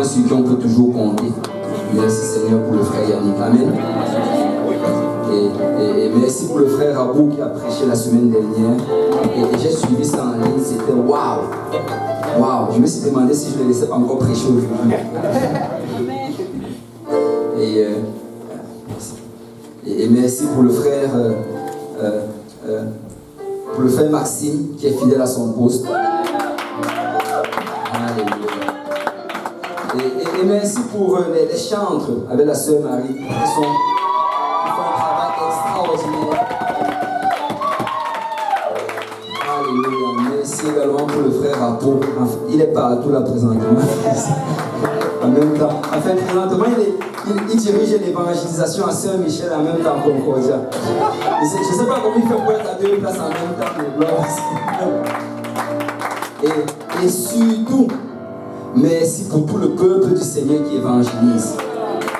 sur qui on peut toujours compter. Merci Seigneur pour le frère Yannick. Amen. Et merci pour le frère Abou qui a prêché la semaine dernière. Et j'ai suivi ça en ligne. C'était waouh. Waouh. Je me suis demandé si je ne le laissais pas encore prêcher aujourd'hui. Et merci pour le frère Maxime qui est fidèle à son poste. Alléluia. Et merci pour les chantres avec la sœur Marie qui font un travail extraordinaire. Alléluia. Merci également pour le frère Apo. Il est partout là présentement. En même temps. Enfin, présentement, il dirige l'évangélisation à Saint-Michel en même temps Concordia. Je ne sais pas comment il fait pour être à deux places en même temps, mais gloire. Et surtout, merci pour tout le peuple du Seigneur qui évangélise.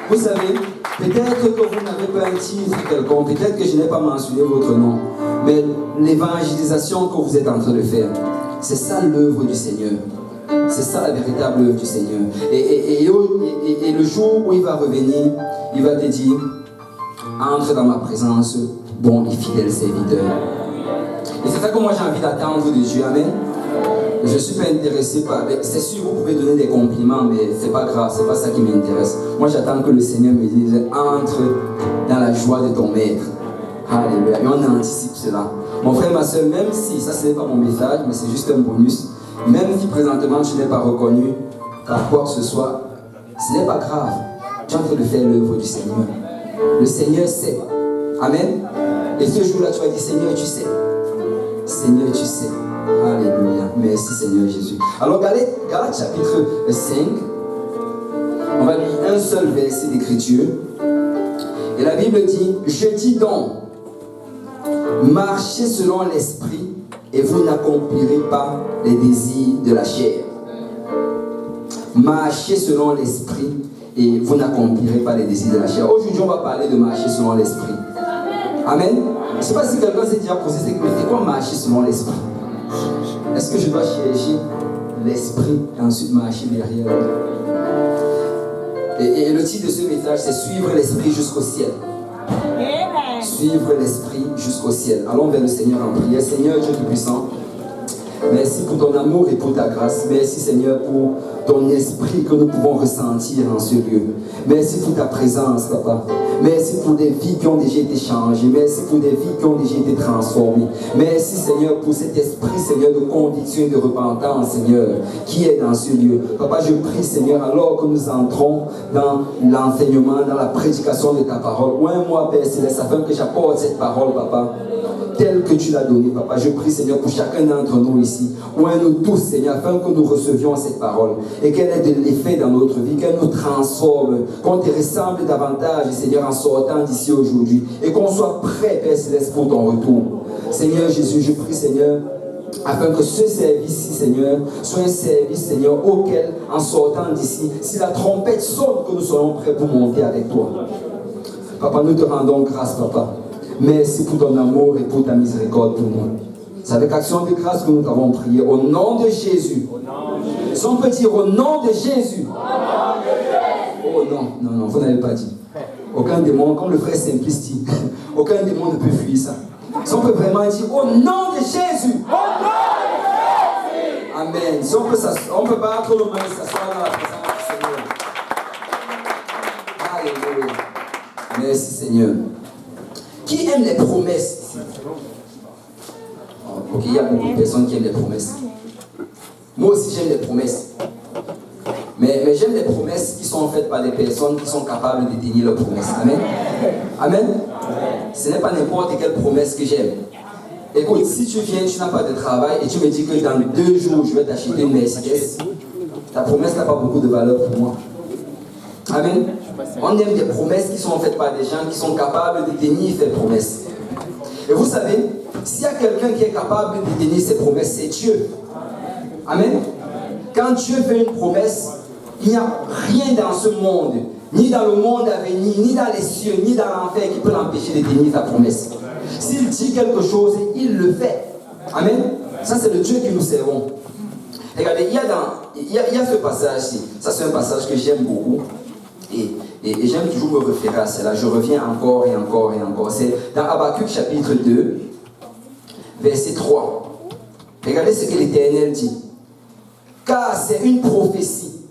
Vous savez, peut-être que vous n'avez pas un titre quelconque, peut-être que je n'ai pas mentionné votre nom, mais l'évangélisation que vous êtes en train de faire, c'est ça l'œuvre du Seigneur. C'est ça la véritable œuvre du Seigneur. Et le jour où il va revenir, il va te dire, entre dans ma présence, bon et fidèle serviteur. Et c'est ça que moi j'ai envie d'attendre de Dieu. Amen. Je ne suis pas intéressé par... C'est sûr, vous pouvez donner des compliments, mais c'est pas grave, c'est pas ça qui m'intéresse. Moi j'attends que le Seigneur me dise, entre dans la joie de ton maître. Alléluia. Et on anticipe cela. Mon frère, ma soeur, même si, ça ce n'est pas mon message, mais c'est juste un bonus, même si présentement tu n'es pas reconnu par quoi que ce soit, ce n'est pas grave. Tu es en train de faire l'œuvre du Seigneur. Le Seigneur sait. Amen. Et ce jour-là, tu vas dire, Seigneur, tu sais. Seigneur, tu sais. Alléluia. Merci Seigneur Jésus. Alors, Galates chapitre 5, on va lire un seul verset d'écriture. Et la Bible dit, je dis donc, marchez selon l'esprit et vous n'accomplirez pas les désirs de la chair. Marchez selon l'esprit et vous n'accomplirez pas les désirs de la chair. Aujourd'hui, on va parler de marcher selon l'esprit. Amen. Je ne sais pas si quelqu'un s'est déjà posé cette question. C'est quoi marcher selon l'esprit? Est-ce que je dois chercher l'esprit et ensuite marcher derrière? Et le titre de ce message, c'est suivre l'esprit jusqu'au ciel. Suivre l'esprit jusqu'au ciel. Allons vers le Seigneur en prière. Seigneur Dieu Tout-Puissant, merci pour ton amour et pour ta grâce. Merci Seigneur pour ton esprit que nous pouvons ressentir en ce lieu. Merci pour ta présence, Papa. Merci pour des vies qui ont déjà été changées. Merci pour des vies qui ont déjà été transformées. Merci Seigneur pour cet esprit, Seigneur, de conviction et de repentance, Seigneur, qui est dans ce lieu. Papa, je prie, Seigneur, alors que nous entrons dans l'enseignement, dans la prédication de ta parole. Oins-moi, Père Céleste, afin que j'apporte cette parole, Papa, telle que tu l'as donnée, Papa. Je prie, Seigneur, pour chacun d'entre nous ici. Oins-nous tous, Seigneur, afin que nous recevions cette parole et qu'elle ait de l'effet dans notre vie, qu'elle nous transforme, qu'on te ressemble davantage, Seigneur, en sortant d'ici aujourd'hui et qu'on soit prêt, Père Céleste, pour ton retour. Seigneur Jésus, je prie, Seigneur, afin que ce service-ci, Seigneur, soit un service, Seigneur, auquel, en sortant d'ici, si la trompette sonne, que nous soyons prêts pour monter avec toi. Papa, nous te rendons grâce, Papa. Merci pour ton amour et pour ta miséricorde pour nous. C'est avec action de grâce que nous t'avons prié. Au nom de Jésus. Si on peut dire au nom de Jésus. Oh non, vous n'avez pas dit. Aucun démon, comme le frère Simplice dit, aucun démon ne peut fuir ça. Si on peut vraiment dire au nom de Jésus. Amen. Si on peut battre nos mains et s'asseoir dans la présence du Seigneur. Alléluia. Merci Seigneur. Qui aime les promesses? Ok, il y a beaucoup de personnes qui aiment les promesses. Moi aussi j'aime les promesses. Mais j'aime les promesses qui sont faites par des personnes qui sont capables de tenir leurs promesses. Amen. Amen. Ce n'est pas n'importe quelle promesse que j'aime. Écoute, si tu viens, tu n'as pas de travail et tu me dis que dans 2 jours je vais t'acheter une Mercedes, ta promesse n'a pas beaucoup de valeur pour moi. Amen. On aime des promesses qui sont faites par des gens qui sont capables de tenir ces promesses. Et vous savez, s'il y a quelqu'un qui est capable de tenir ses promesses, c'est Dieu. Amen. Quand Dieu fait une promesse, il n'y a rien dans ce monde, ni dans le monde à venir, ni dans les cieux, ni dans l'enfer qui peut l'empêcher de tenir sa promesse. S'il dit quelque chose, il le fait. Amen. Ça, c'est le Dieu que nous servons. Regardez, il y a dans il y a ce passage-ci. Ça, c'est un passage que j'aime beaucoup. Et j'aime toujours me référer à cela. Je reviens encore et encore et encore. C'est dans Habakkuk chapitre 2, verset 3. Regardez ce que l'Éternel dit. Car c'est une prophétie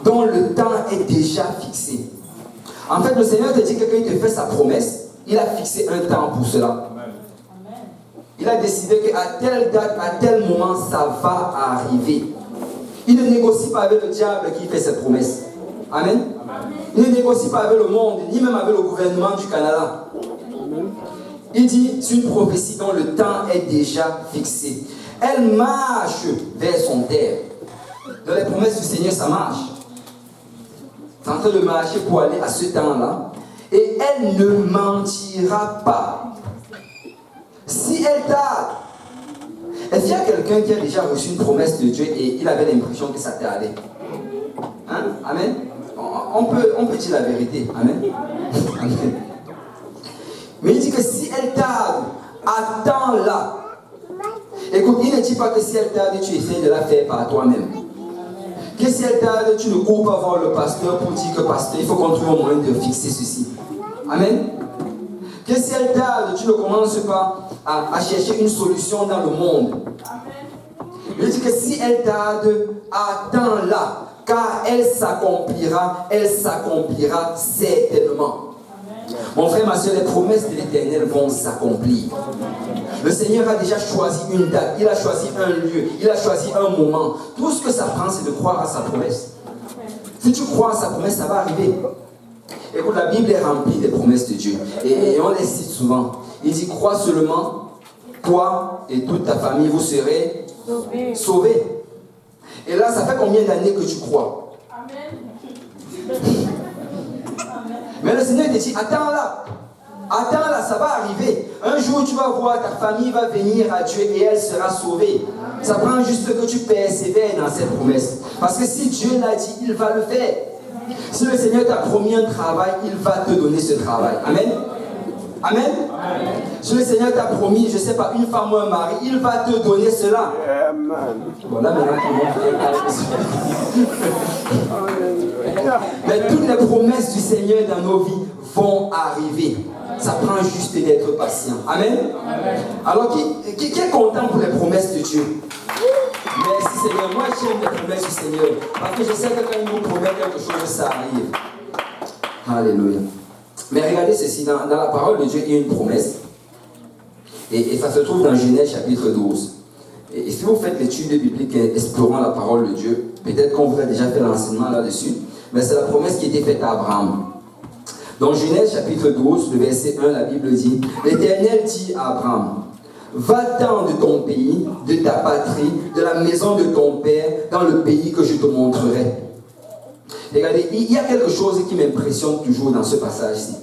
dont le temps est déjà fixé. En fait, le Seigneur te dit que quand il te fait sa promesse, il a fixé un temps pour cela. Il a décidé qu'à telle date, à tel moment, ça va arriver. Il ne négocie pas avec le diable qui fait cette promesse. Amen. Il ne négocie pas avec le monde, ni même avec le gouvernement du Canada. Il dit, c'est une prophétie dont le temps est déjà fixé. Elle marche vers son terre. Dans les promesses du Seigneur, ça marche. C'est en train de marcher pour aller à ce temps-là. Et elle ne mentira pas. Si elle tarde, est-ce qu'il y a quelqu'un qui a déjà reçu une promesse de Dieu et il avait l'impression que ça tardait? Hein? Amen. On peut dire la vérité. Amen. Amen. Mais il dit que si elle tarde, attends-la. Écoute, il ne dit pas que si elle tarde, tu essaies de la faire par toi-même. Que si elle tarde, tu ne cours pas voir le pasteur pour dire que pasteur, il faut qu'on trouve un moyen de fixer ceci. Amen. Que si elle tarde, tu ne commences pas à chercher une solution dans le monde. Il dit que si elle tarde, attends-la. Car elle s'accomplira certainement. Mon frère, ma soeur, les promesses de l'Éternel vont s'accomplir. Le Seigneur a déjà choisi une date, il a choisi un lieu, il a choisi un moment. Tout ce que ça prend, c'est de croire à sa promesse. Si tu crois à sa promesse, ça va arriver. Écoute, la Bible est remplie des promesses de Dieu. Et on les cite souvent. Il dit, crois seulement, toi et toute ta famille, vous serez sauvés. Et là, ça fait combien d'années que tu crois? Amen. Mais le Seigneur te dit, attends-la. Attends-la, ça va arriver. Un jour, tu vas voir, ta famille va venir à Dieu et elle sera sauvée. Ça prend juste que tu persévères dans cette promesse. Parce que si Dieu l'a dit, il va le faire. Si le Seigneur t'a promis un travail, il va te donner ce travail. Amen. Amen. Amen. Si le Seigneur t'a promis, je ne sais pas, une femme ou un mari, il va te donner cela. Amen. Voilà, maintenant tout le monde. Mais toutes les promesses du Seigneur dans nos vies vont arriver. Ça prend juste d'être patient. Amen. Amen. Alors, qui est content pour les promesses de Dieu? Merci Seigneur. Moi, j'aime les promesses du Seigneur. Parce que je sais que quand il nous promet quelque chose, ça arrive. Alléluia. Mais regardez ceci, dans la parole de Dieu, il y a une promesse. Et ça se trouve dans Genèse chapitre 12. Et si vous faites l'étude biblique explorant la parole de Dieu, peut-être qu'on vous a déjà fait l'enseignement là-dessus, mais c'est la promesse qui a été faite à Abraham. Dans Genèse chapitre 12, le verset 1, la Bible dit, l'Éternel dit à Abraham, va-t'en de ton pays, de ta patrie, de la maison de ton père, dans le pays que je te montrerai. Regardez, il y a quelque chose qui m'impressionne toujours dans ce passage-ci.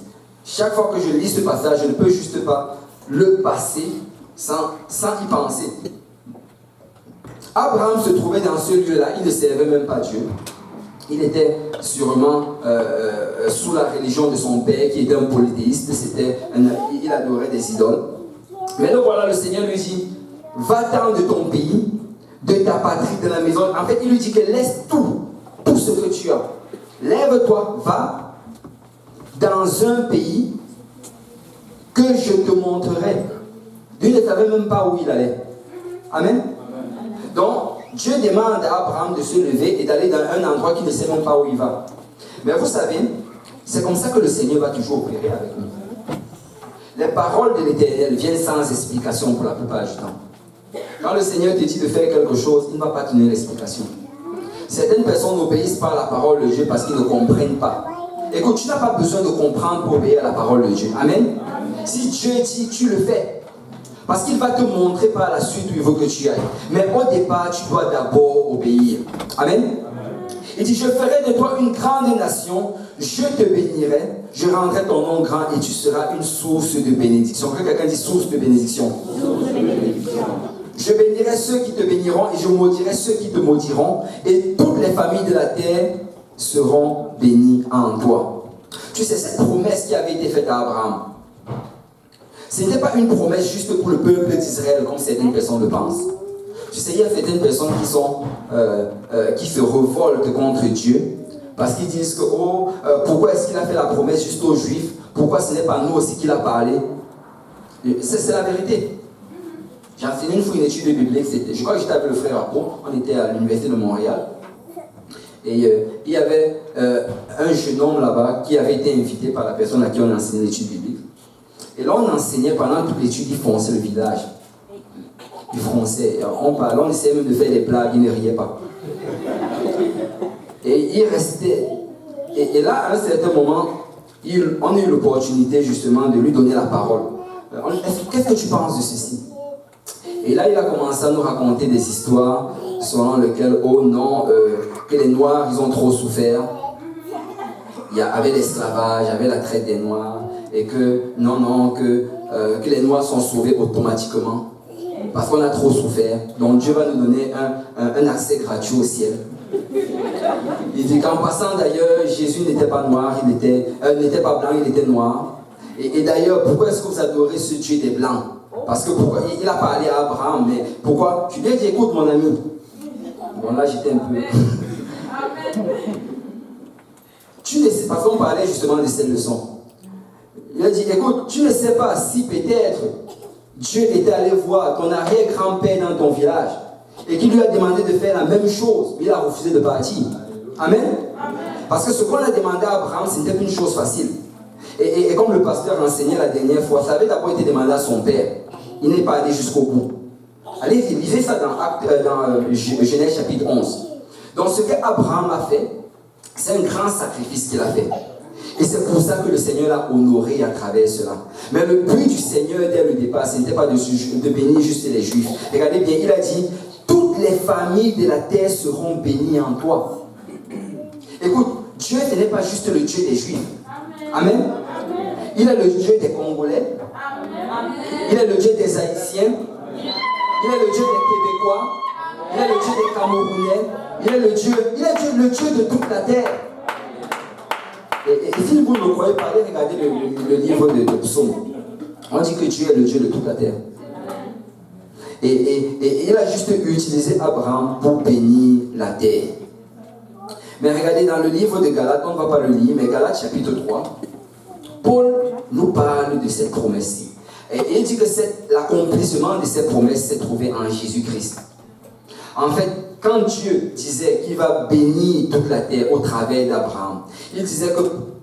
Chaque fois que je lis ce passage, je ne peux juste pas le passer sans y penser. Abraham se trouvait dans ce lieu-là, il ne servait même pas Dieu. Il était sûrement sous la religion de son père, qui était un polythéiste, il adorait des idoles. Mais donc voilà, le Seigneur lui dit, va-t'en de ton pays, de ta patrie, de la maison. En fait, il lui dit que laisse tout ce que tu as. Lève-toi, va dans un pays que je te montrerai. Lui ne savait même pas où il allait. Amen. Donc, Dieu demande à Abraham de se lever et d'aller dans un endroit qu'il ne sait même pas où il va. Mais vous savez, c'est comme ça que le Seigneur va toujours opérer avec nous. Les paroles de l'Éternel viennent sans explication pour la plupart du temps. Quand le Seigneur te dit de faire quelque chose, il ne va pas te donner l'explication. Certaines personnes obéissent pas à la parole de Dieu parce qu'ils ne comprennent pas. Écoute, tu n'as pas besoin de comprendre pour obéir à la parole de Dieu. Amen. Si Dieu dit, tu le fais. Parce qu'il va te montrer par la suite où il veut que tu ailles. Mais au départ, tu dois d'abord obéir. Amen. Il dit, je ferai de toi une grande nation, je te bénirai, je rendrai ton nom grand et tu seras une source de bénédiction. Que quelqu'un dit source de bénédiction. Source de bénédiction. Je bénirai ceux qui te béniront et je maudirai ceux qui te maudiront et toutes les familles de la terre seront bénies en toi. Tu sais, cette promesse qui avait été faite à Abraham, ce n'était pas une promesse juste pour le peuple d'Israël comme certaines personnes le pensent. Tu sais, il y a certaines personnes qui se révoltent contre Dieu parce qu'ils disent que, pourquoi est-ce qu'il a fait la promesse juste aux Juifs? Pourquoi ce n'est pas nous aussi qu'il a parlé? C'est la vérité. J'ai enseigné une fois une étude biblique, je crois que j'étais avec le frère Arpo, on était à l'université de Montréal, et il y avait un jeune homme là-bas qui avait été invité par la personne à qui on enseignait l'étude biblique. Et là, on enseignait pendant toute l'étude, il fonçait le village. Il fronçait. On parlait, on essayait même de faire des blagues, il ne riait pas. Et il restait. Et là, à un certain moment, on a eu l'opportunité justement de lui donner la parole. Qu'est-ce que tu penses de ceci? Et là, il a commencé à nous raconter des histoires selon lesquelles, que les Noirs, ils ont trop souffert. Il y avait l'esclavage, il y avait la traite des Noirs, et que que les Noirs sont sauvés automatiquement, parce qu'on a trop souffert. Donc Dieu va nous donner un accès gratuit au ciel. Il dit qu'en passant d'ailleurs, Jésus n'était pas noir, n'était pas blanc, il était noir. Et d'ailleurs, pourquoi est-ce que vous adorez ce Dieu des blancs? Parce que il a parlé à Abraham, mais pourquoi? Tu lui as dit, écoute mon ami. Bon là j'étais un peu... Tu ne sais pas, parce qu'on parlait justement de cette leçon. Il a dit, écoute, tu ne sais pas si peut-être Dieu était allé voir ton arrière-grand-père dans ton village et qu'il lui a demandé de faire la même chose, mais il a refusé de partir. Amen. Parce que ce qu'on a demandé à Abraham, ce n'était pas une chose facile. Et comme le pasteur enseignait la dernière fois, ça avait d'abord été demandé à son père. Il n'est pas allé jusqu'au bout. Allez, lisez ça dans Genèse chapitre 11. Donc ce qu'Abraham a fait, c'est un grand sacrifice qu'il a fait. Et c'est pour ça que le Seigneur l'a honoré à travers cela. Mais le but du Seigneur dès le départ, ce n'était pas de bénir juste les Juifs. Regardez bien, il a dit, toutes les familles de la terre seront bénies en toi. Écoute, Dieu, ce n'est pas juste le Dieu des Juifs. Amen. Il est le Dieu des Congolais. Il est le Dieu des Haïtiens. Il est le Dieu des Québécois. Il est le Dieu des Camerounais. Il est le Dieu de toute la terre. Et si vous ne me croyez pas, allez regarder le livre de Psaume. On dit que Dieu est le Dieu de toute la terre. Et il a juste utilisé Abraham pour bénir la terre. Mais regardez, dans le livre de Galates, on ne va pas le lire, mais Galates chapitre 3, Paul nous parle de cette promesse-ci. Et il dit que l'accomplissement de cette promesse s'est trouvé en Jésus-Christ. En fait, quand Dieu disait qu'il va bénir toute la terre au travers d'Abraham, il disait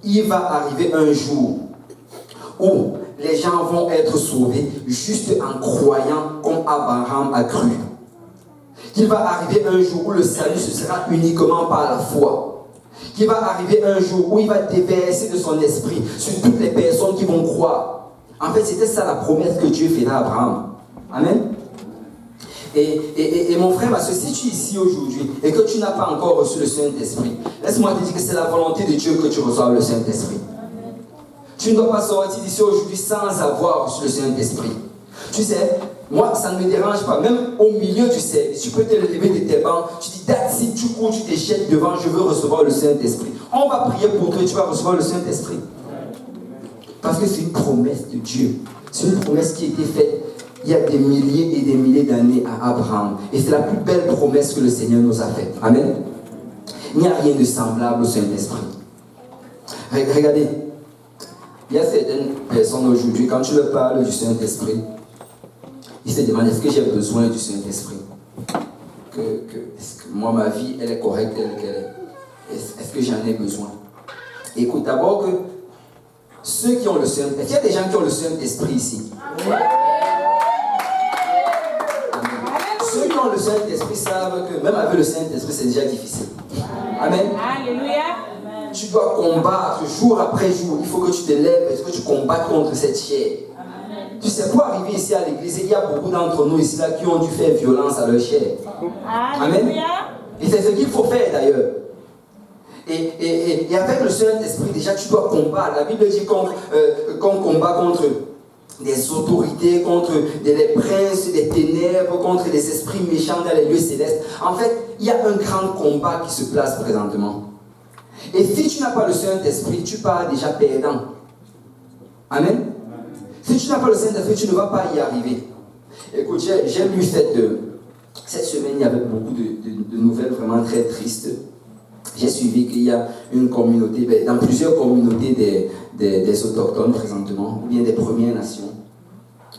qu'il va arriver un jour où les gens vont être sauvés juste en croyant comme Abraham a cru. Qu'il va arriver un jour où le salut ce sera uniquement par la foi. Qu'il va arriver un jour où il va déverser de son esprit sur toutes les personnes qui vont croire. En fait, c'était ça la promesse que Dieu fait à Abraham. Amen. Et mon frère, ma soeur, si tu es ici aujourd'hui et que tu n'as pas encore reçu le Saint-Esprit, laisse-moi te dire que c'est la volonté de Dieu que tu reçoives le Saint-Esprit. Tu ne dois pas sortir d'ici aujourd'hui sans avoir reçu le Saint-Esprit. Tu sais, moi, ça ne me dérange pas. Même au milieu du service, tu peux te lever de tes bancs. Tu dis, si tu cours, tu te jettes devant, je veux recevoir le Saint-Esprit. On va prier pour toi et tu vas recevoir le Saint-Esprit. Parce que c'est une promesse de Dieu. C'est une promesse qui a été faite il y a des milliers et des milliers d'années à Abraham. Et c'est la plus belle promesse que le Seigneur nous a faite. Amen. Il n'y a rien de semblable au Saint-Esprit. Regardez, il y a certaines personnes aujourd'hui, quand tu leur parles du Saint-Esprit, ils se demandent, est-ce que j'ai besoin du Saint-Esprit? Est-ce que moi, ma vie, elle est correcte telle qu'elle est? Est-ce que j'en ai besoin? Écoute, d'abord que ceux qui ont le Saint-Esprit, est-ce qu'il y a des gens qui ont le Saint-Esprit ici? Ceux qui ont le Saint-Esprit savent que même avec le Saint-Esprit, c'est déjà difficile. Amen. Alléluia. Tu dois combattre jour après jour. Il faut que tu te lèves et que tu combattes contre cette chair. Amen. Tu sais, pour arriver ici à l'église, il y a beaucoup d'entre nous ici là qui ont dû faire violence à leur chair. Amen. Et c'est ce qu'il faut faire d'ailleurs. Et avec le Saint-Esprit, déjà, tu dois combattre. La Bible dit qu'on combat contre des autorités, contre des princes, des ténèbres, contre des esprits méchants dans les lieux célestes. En fait, il y a un grand combat qui se place présentement. Et si tu n'as pas le Saint-Esprit, tu pars déjà perdant. Amen. Si tu n'as pas le Saint-Esprit, tu ne vas pas y arriver. Écoute, j'ai lu Cette semaine, il y avait beaucoup de nouvelles vraiment très tristes. J'ai suivi qu'il y a une communauté, dans plusieurs communautés des autochtones présentement, ou bien des Premières Nations,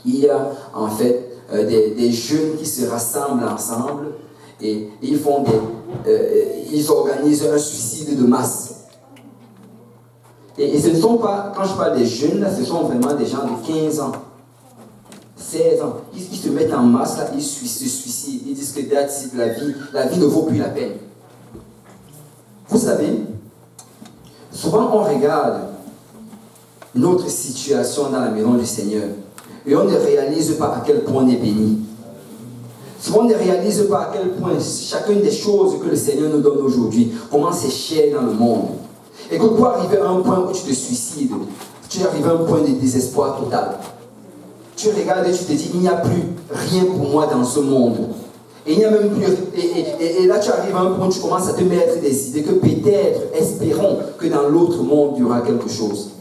il y a en fait des jeunes qui se rassemblent ensemble et ils organisent un suicide de masse. Et ce ne sont pas, quand je parle des jeunes, là, ce sont vraiment des gens de 15 ans, 16 ans. Ils se mettent en masse, là, ils se suicident. Ils disent que la vie ne vaut plus la peine. Vous savez, souvent on regarde notre situation dans la maison du Seigneur et on ne réalise pas à quel point on est béni. Souvent on ne réalise pas à quel point chacune des choses que le Seigneur nous donne aujourd'hui, comment c'est cher dans le monde. Et que pour arriver à un point où tu te suicides, tu arrives à un point de désespoir total. Tu regardes et tu te dis, il n'y a plus rien pour moi dans ce monde. Et il n'y a même plus. Et là, tu arrives à un point où tu commences à te mettre des idées que peut-être, espérons que dans l'autre monde, il y aura quelque chose.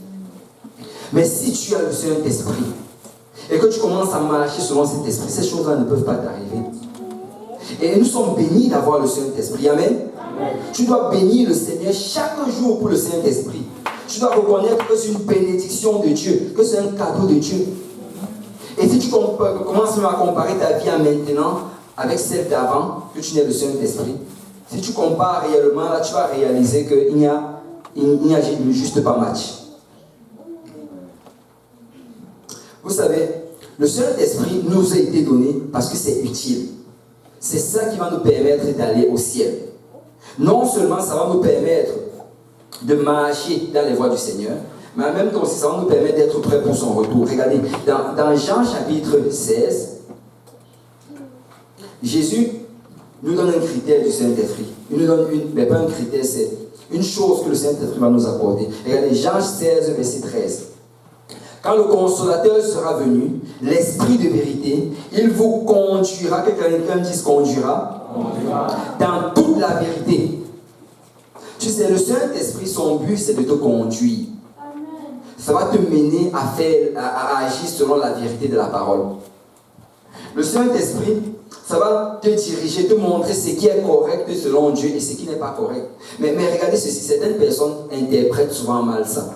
Mais si tu as le Saint-Esprit et que tu commences à marcher selon cet esprit, ces choses-là ne peuvent pas t'arriver. Et nous sommes bénis d'avoir le Saint-Esprit. Amen. Amen. Tu dois bénir le Seigneur chaque jour pour le Saint-Esprit. Tu dois reconnaître que c'est une bénédiction de Dieu, que c'est un cadeau de Dieu. Et si tu commences à comparer ta vie à maintenant avec celle d'avant, que tu n'es le Saint-Esprit, si tu compares réellement, là, tu vas réaliser qu'il n'y a juste pas match. Vous savez, le Saint-Esprit nous a été donné parce que c'est utile. C'est ça qui va nous permettre d'aller au ciel. Non seulement ça va nous permettre de marcher dans les voies du Seigneur, mais en même temps aussi ça va nous permettre d'être prêts pour son retour. Regardez, dans Jean chapitre 16, Jésus nous donne un critère du Saint-Esprit. Il nous donne mais pas un critère, c'est une chose que le Saint-Esprit va nous apporter. Regardez, Jean 16, verset 13. Quand le Consolateur sera venu, l'Esprit de vérité, il vous conduira, que quelqu'un dise conduira, dans toute la vérité. Tu sais, le Saint-Esprit, son but, c'est de te conduire. Ça va te mener à agir selon la vérité de la parole. Le Saint-Esprit, ça va te diriger, te montrer ce qui est correct selon Dieu et ce qui n'est pas correct. Mais regardez ceci, certaines personnes interprètent souvent mal ça.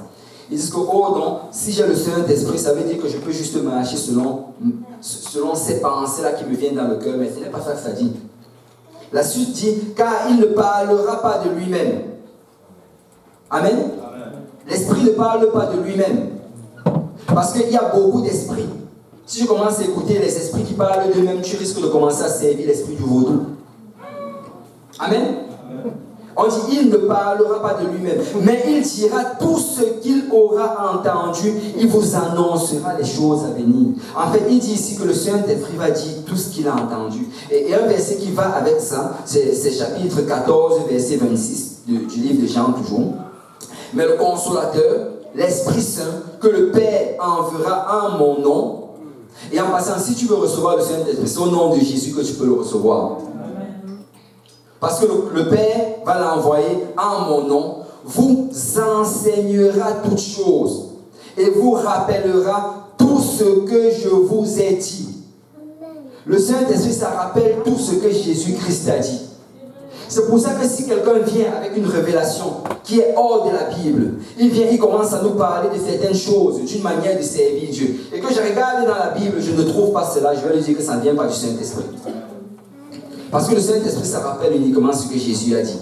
Ils disent que, oh non, si j'ai le Saint-Esprit, ça veut dire que je peux juste marcher selon ces pensées-là qui me viennent dans le cœur. Mais ce n'est pas ça que ça dit. La suite dit, car il ne parlera pas de lui-même. Amen. Amen. L'Esprit ne parle pas de lui-même. Parce qu'il y a beaucoup d'esprits. Si tu commences à écouter les esprits qui parlent d'eux-mêmes, tu risques de commencer à servir l'esprit du vaudou. Amen. Amen. On dit, il ne parlera pas de lui-même, mais il dira tout ce qu'il aura entendu, il vous annoncera les choses à venir. En fait, il dit ici que le Saint-Esprit va dire tout ce qu'il a entendu. Et un verset qui va avec ça, c'est chapitre 14, verset 26 du livre de Jean toujours. Mais le Consolateur, l'Esprit Saint, que le Père enverra en mon nom. Et en passant, si tu veux recevoir le Saint-Esprit, c'est au nom de Jésus que tu peux le recevoir. Parce que le Père va l'envoyer en mon nom, vous enseignera toutes choses et vous rappellera tout ce que je vous ai dit. Le Saint-Esprit, ça rappelle tout ce que Jésus-Christ a dit. C'est pour ça que si quelqu'un vient avec une révélation qui est hors de la Bible, il commence à nous parler de certaines choses, d'une manière de servir Dieu. Et que je regarde dans la Bible, je ne trouve pas cela, je vais lui dire que ça ne vient pas du Saint-Esprit. Parce que le Saint-Esprit, ça rappelle uniquement ce que Jésus a dit.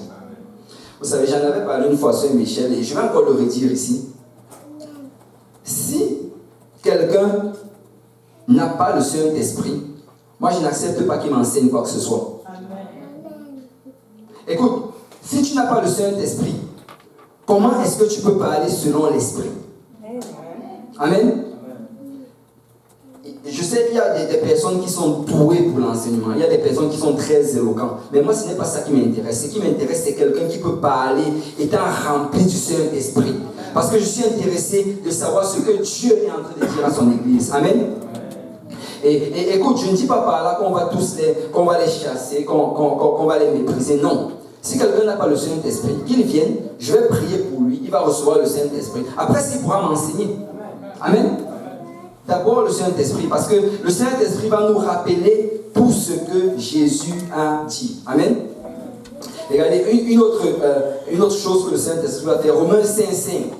Vous savez, j'en avais parlé une fois sur Michel, et je vais encore le redire ici. Si quelqu'un n'a pas le Saint-Esprit, moi je n'accepte pas qu'il m'enseigne quoi que ce soit. Écoute, si tu n'as pas le Saint-Esprit, comment est-ce que tu peux parler selon l'Esprit? Amen. Je sais qu'il y a des personnes qui sont douées pour l'enseignement. Il y a des personnes qui sont très éloquentes. Mais moi, ce n'est pas ça qui m'intéresse. Ce qui m'intéresse, c'est quelqu'un qui peut parler étant rempli du Saint-Esprit. Parce que je suis intéressé de savoir ce que Dieu est en train de dire à son Église. Amen. Et écoute, je ne dis pas par là qu'on va les chasser, qu'on va les mépriser. Non. Si quelqu'un n'a pas le Saint-Esprit, qu'il vienne, je vais prier pour lui. Il va recevoir le Saint-Esprit. Après, il pourra m'enseigner. Amen. D'abord le Saint-Esprit, parce que le Saint-Esprit va nous rappeler tout ce que Jésus a dit. Amen. Regardez, une autre chose que le Saint-Esprit va faire. Romains 5:5.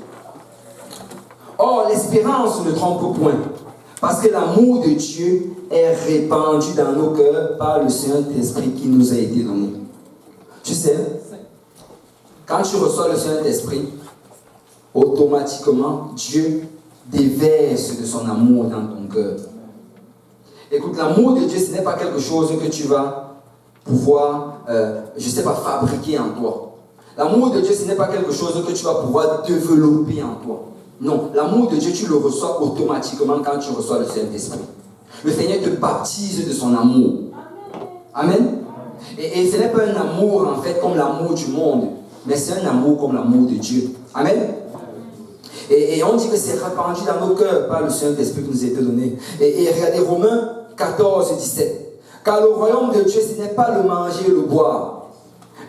Or, l'espérance ne trompe point, parce que l'amour de Dieu est répandu dans nos cœurs par le Saint-Esprit qui nous a été donné. Tu sais, quand tu reçois le Saint-Esprit, automatiquement, Dieu déverse de son amour dans ton cœur. Écoute, l'amour de Dieu, ce n'est pas quelque chose que tu vas pouvoir, fabriquer en toi. L'amour de Dieu, ce n'est pas quelque chose que tu vas pouvoir développer en toi. Non, l'amour de Dieu, tu le reçois automatiquement quand tu reçois le Saint-Esprit. Le Seigneur te baptise de son amour. Amen. Et ce n'est pas un amour, en fait, comme l'amour du monde, mais c'est un amour comme l'amour de Dieu. Amen. Et on dit que c'est répandu dans nos cœurs par le Saint-Esprit qui nous a été donné. Et regardez Romains 14:17. Car le royaume de Dieu, ce n'est pas le manger et le boire,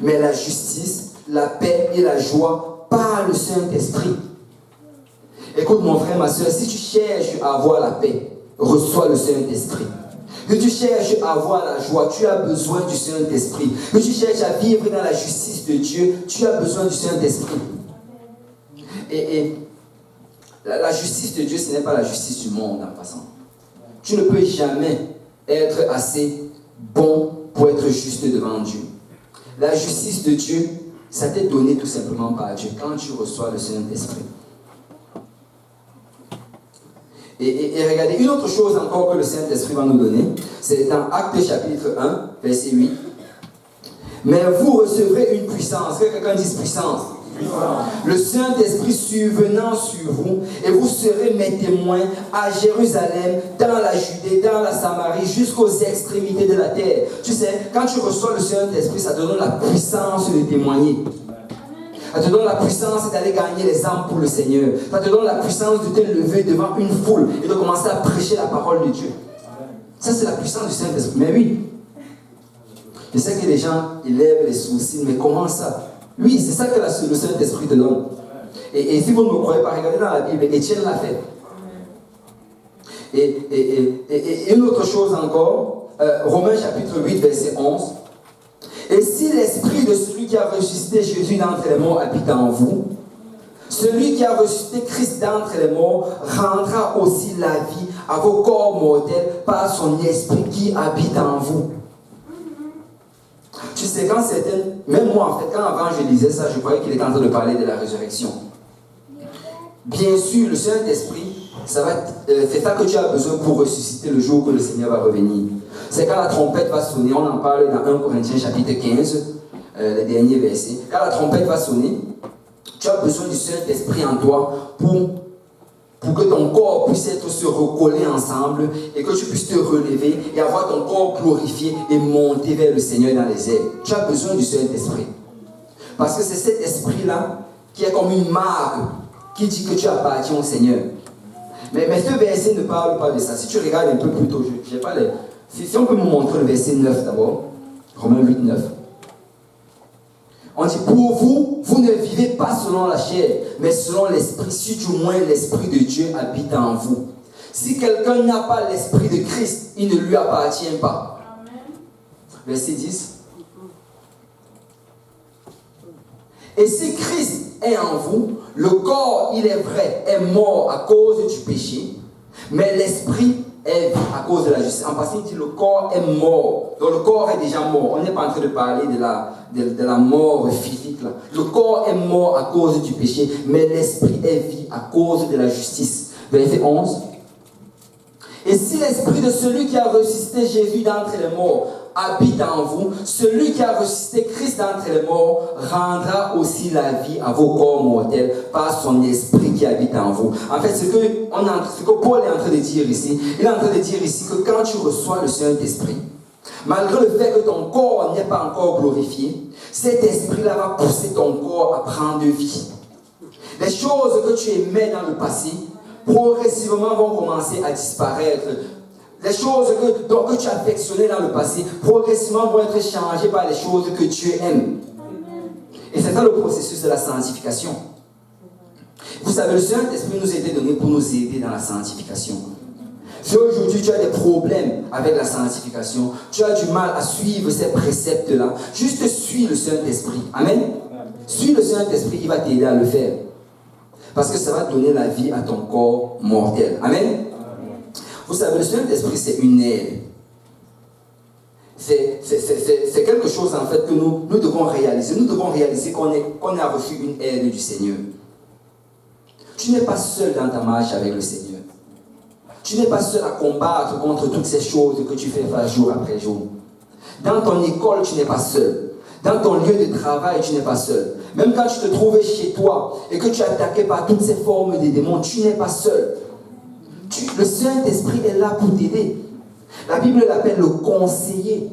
mais la justice, la paix et la joie par le Saint-Esprit. Écoute mon frère, ma soeur, si tu cherches à avoir la paix, reçois le Saint-Esprit. Si tu cherches à avoir la joie, tu as besoin du Saint-Esprit. Si tu cherches à vivre dans la justice de Dieu, tu as besoin du Saint-Esprit. Et la justice de Dieu, ce n'est pas la justice du monde en passant. Tu ne peux jamais être assez bon pour être juste devant Dieu. La justice de Dieu, ça t'est donné tout simplement par Dieu quand tu reçois le Saint-Esprit. Et regardez, une autre chose encore que le Saint-Esprit va nous donner, c'est dans Actes chapitre 1, verset 8. Mais vous recevrez une puissance. Que quelqu'un dise puissance. Le Saint-Esprit survenant sur vous, et vous serez mes témoins à Jérusalem, dans la Judée, dans la Samarie, jusqu'aux extrémités de la terre. Tu sais, quand tu reçois le Saint-Esprit, ça te donne la puissance de témoigner. Ça te donne la puissance d'aller gagner les âmes pour le Seigneur. Ça te donne la puissance de te lever devant une foule et de commencer à prêcher la parole de Dieu. Ça, c'est la puissance du Saint-Esprit. Mais oui, je sais que les gens élèvent les sourcils, mais comment ça? Oui, c'est ça que le Saint-Esprit te donne. Et si vous ne me croyez pas, regardez dans la Bible, Étienne l'a fait. Et une autre chose encore, Romains chapitre 8, verset 11. Et si l'esprit de celui qui a ressuscité Jésus d'entre les morts habite en vous, celui qui a ressuscité Christ d'entre les morts rendra aussi la vie à vos corps mortels par son esprit qui habite en vous. Tu sais, quand certains, même moi en fait, quand avant je lisais ça, je croyais qu'il était en train de parler de la résurrection. Bien sûr, le Saint-Esprit, c'est ça que tu as besoin pour ressusciter le jour que le Seigneur va revenir. C'est quand la trompette va sonner, on en parle dans 1 Corinthiens chapitre 15, les derniers versets. Quand la trompette va sonner, tu as besoin du Saint-Esprit en toi pour que ton corps puisse se recoller ensemble et que tu puisses te relever et avoir ton corps glorifié et monter vers le Seigneur dans les airs. Tu as besoin du Saint-Esprit. Parce que c'est cet esprit-là qui est comme une marque qui dit que tu appartiens au Seigneur. Mais ce verset ne parle pas de ça. Si tu regardes un peu plus tôt, je n'ai pas les... Si on peut me montrer le verset 9 d'abord, Romains 8, 9. On dit, pour vous, vous ne vivez pas selon la chair, mais selon l'esprit, si du moins l'esprit de Dieu habite en vous. Si quelqu'un n'a pas l'esprit de Christ, il ne lui appartient pas. Amen. Verset 10. Et si Christ est en vous, le corps, il est vrai, est mort à cause du péché, mais l'esprit est vie à cause de la justice. En passant, il dit le corps est mort. Donc le corps est déjà mort. On n'est pas en train de parler de la mort physique. Là. Le corps est mort à cause du péché, mais l'esprit est vie à cause de la justice. Verset 11. Et si l'esprit de celui qui a ressuscité Jésus d'entre les morts habite en vous, celui qui a ressuscité Christ d'entre les morts rendra aussi la vie à vos corps mortels par son esprit qui habite en vous. En fait, ce que Paul est en train de dire ici, il est en train de dire ici que quand tu reçois le Saint-Esprit, malgré le fait que ton corps n'est pas encore glorifié, cet esprit-là va pousser ton corps à prendre vie. Les choses que tu aimais dans le passé, progressivement vont commencer à disparaître. Les choses que tu affectionnais dans le passé, progressivement vont être changées par les choses que Dieu aime. Et c'est ça le processus de la sanctification. Vous savez, le Saint-Esprit nous a été donné pour nous aider dans la sanctification. Si aujourd'hui tu as des problèmes avec la sanctification, tu as du mal à suivre ces préceptes-là, juste suis le Saint-Esprit. Amen. Suis le Saint-Esprit, il va t'aider à le faire. Parce que ça va donner la vie à ton corps mortel. Amen. Vous savez, le Saint-Esprit, c'est une aide. C'est quelque chose en fait que nous devons réaliser. Nous devons réaliser qu'on a reçu une aide du Seigneur. Tu n'es pas seul dans ta marche avec le Seigneur. Tu n'es pas seul à combattre contre toutes ces choses que tu fais faire jour après jour. Dans ton école, tu n'es pas seul. Dans ton lieu de travail, tu n'es pas seul. Même quand tu te trouvais chez toi et que tu es attaqué par toutes ces formes de démons, tu n'es pas seul. Le Saint-Esprit est là pour t'aider. La Bible l'appelle le conseiller.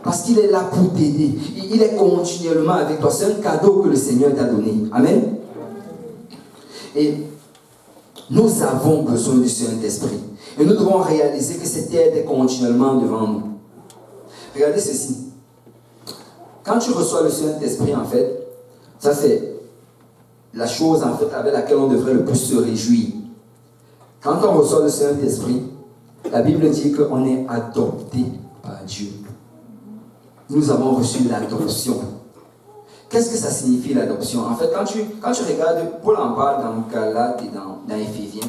Parce qu'il est là pour t'aider. Il est continuellement avec toi. C'est un cadeau que le Seigneur t'a donné. Amen. Et nous avons besoin du Saint-Esprit. Et nous devons réaliser que cette aide est continuellement devant nous. Regardez ceci. Quand tu reçois le Saint-Esprit, en fait, ça c'est la chose en fait avec laquelle on devrait le plus se réjouir. Quand on reçoit le Saint-Esprit, la Bible dit qu'on est adopté par Dieu. Nous avons reçu l'adoption. Qu'est-ce que ça signifie l'adoption? En fait, quand tu regardes, Paul en parle dans Galates et dans Éphésiens,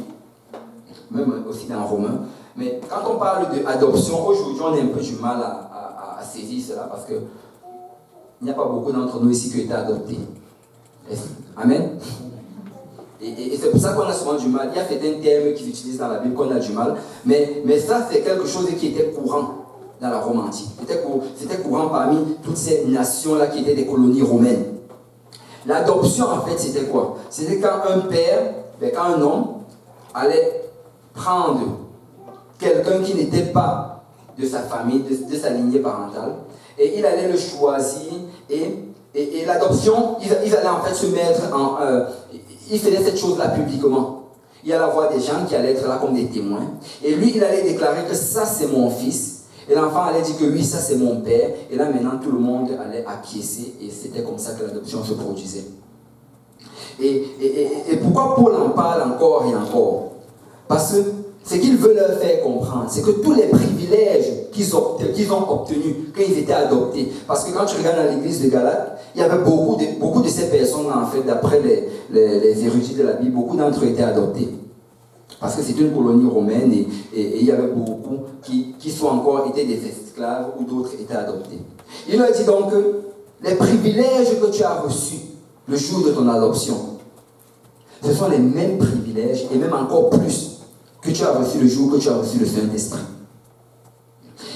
même aussi dans Romains, mais quand on parle d'adoption, aujourd'hui on a un peu du mal à saisir cela parce que il n'y a pas beaucoup d'entre nous ici qui ont été adoptés. Amen. Et c'est pour ça qu'on a souvent du mal. Il y a certains termes qu'ils utilisent dans la Bible qu'on a du mal, mais ça c'est quelque chose qui était courant dans la Rome antique. C'était courant parmi toutes ces nations-là qui étaient des colonies romaines. L'adoption, en fait, c'était quoi? C'était quand un père, quand un homme allait prendre quelqu'un qui n'était pas de sa famille, de sa lignée parentale, et il allait le choisir, et l'adoption, ils allaient en fait se mettre en... ils faisaient cette chose-là publiquement. Il allait avoir des gens qui allaient être là comme des témoins, et lui, il allait déclarer que ça, c'est mon fils. Et l'enfant allait dire que oui, ça c'est mon père. Et là maintenant tout le monde allait acquiescer. Et c'était comme ça que l'adoption se produisait. Et pourquoi Paul en parle encore et encore? Parce que ce qu'il veut leur faire comprendre, c'est que tous les privilèges qu'ils ont obtenus quand ils étaient adoptés. Parce que quand tu regardes dans l'église de Galates, il y avait beaucoup de ces personnes en fait, d'après les érudits de la Bible, beaucoup d'entre eux étaient adoptés. Parce que c'est une colonie romaine et il y avait beaucoup qui sont encore été des esclaves ou d'autres étaient adoptés. Il leur dit donc que les privilèges que tu as reçus le jour de ton adoption, ce sont les mêmes privilèges et même encore plus que tu as reçus le jour que tu as reçu le Saint-Esprit.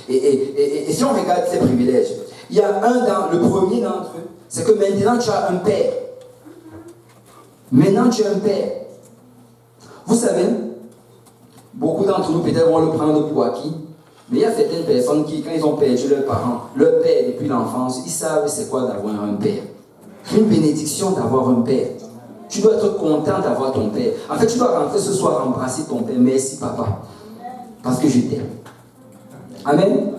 Et si on regarde ces privilèges, il y a le premier d'entre eux, c'est que maintenant tu as un père. Maintenant tu as un père. Vous savez, beaucoup d'entre nous peut-être vont le prendre pour acquis, mais il y a certaines personnes qui, quand ils ont perdu leurs parents, leur père depuis l'enfance, ils savent c'est quoi d'avoir un père. C'est une bénédiction d'avoir un père. Tu dois être content d'avoir ton père. En fait, tu dois rentrer ce soir, embrasser ton père. Merci papa, parce que je t'aime. Amen.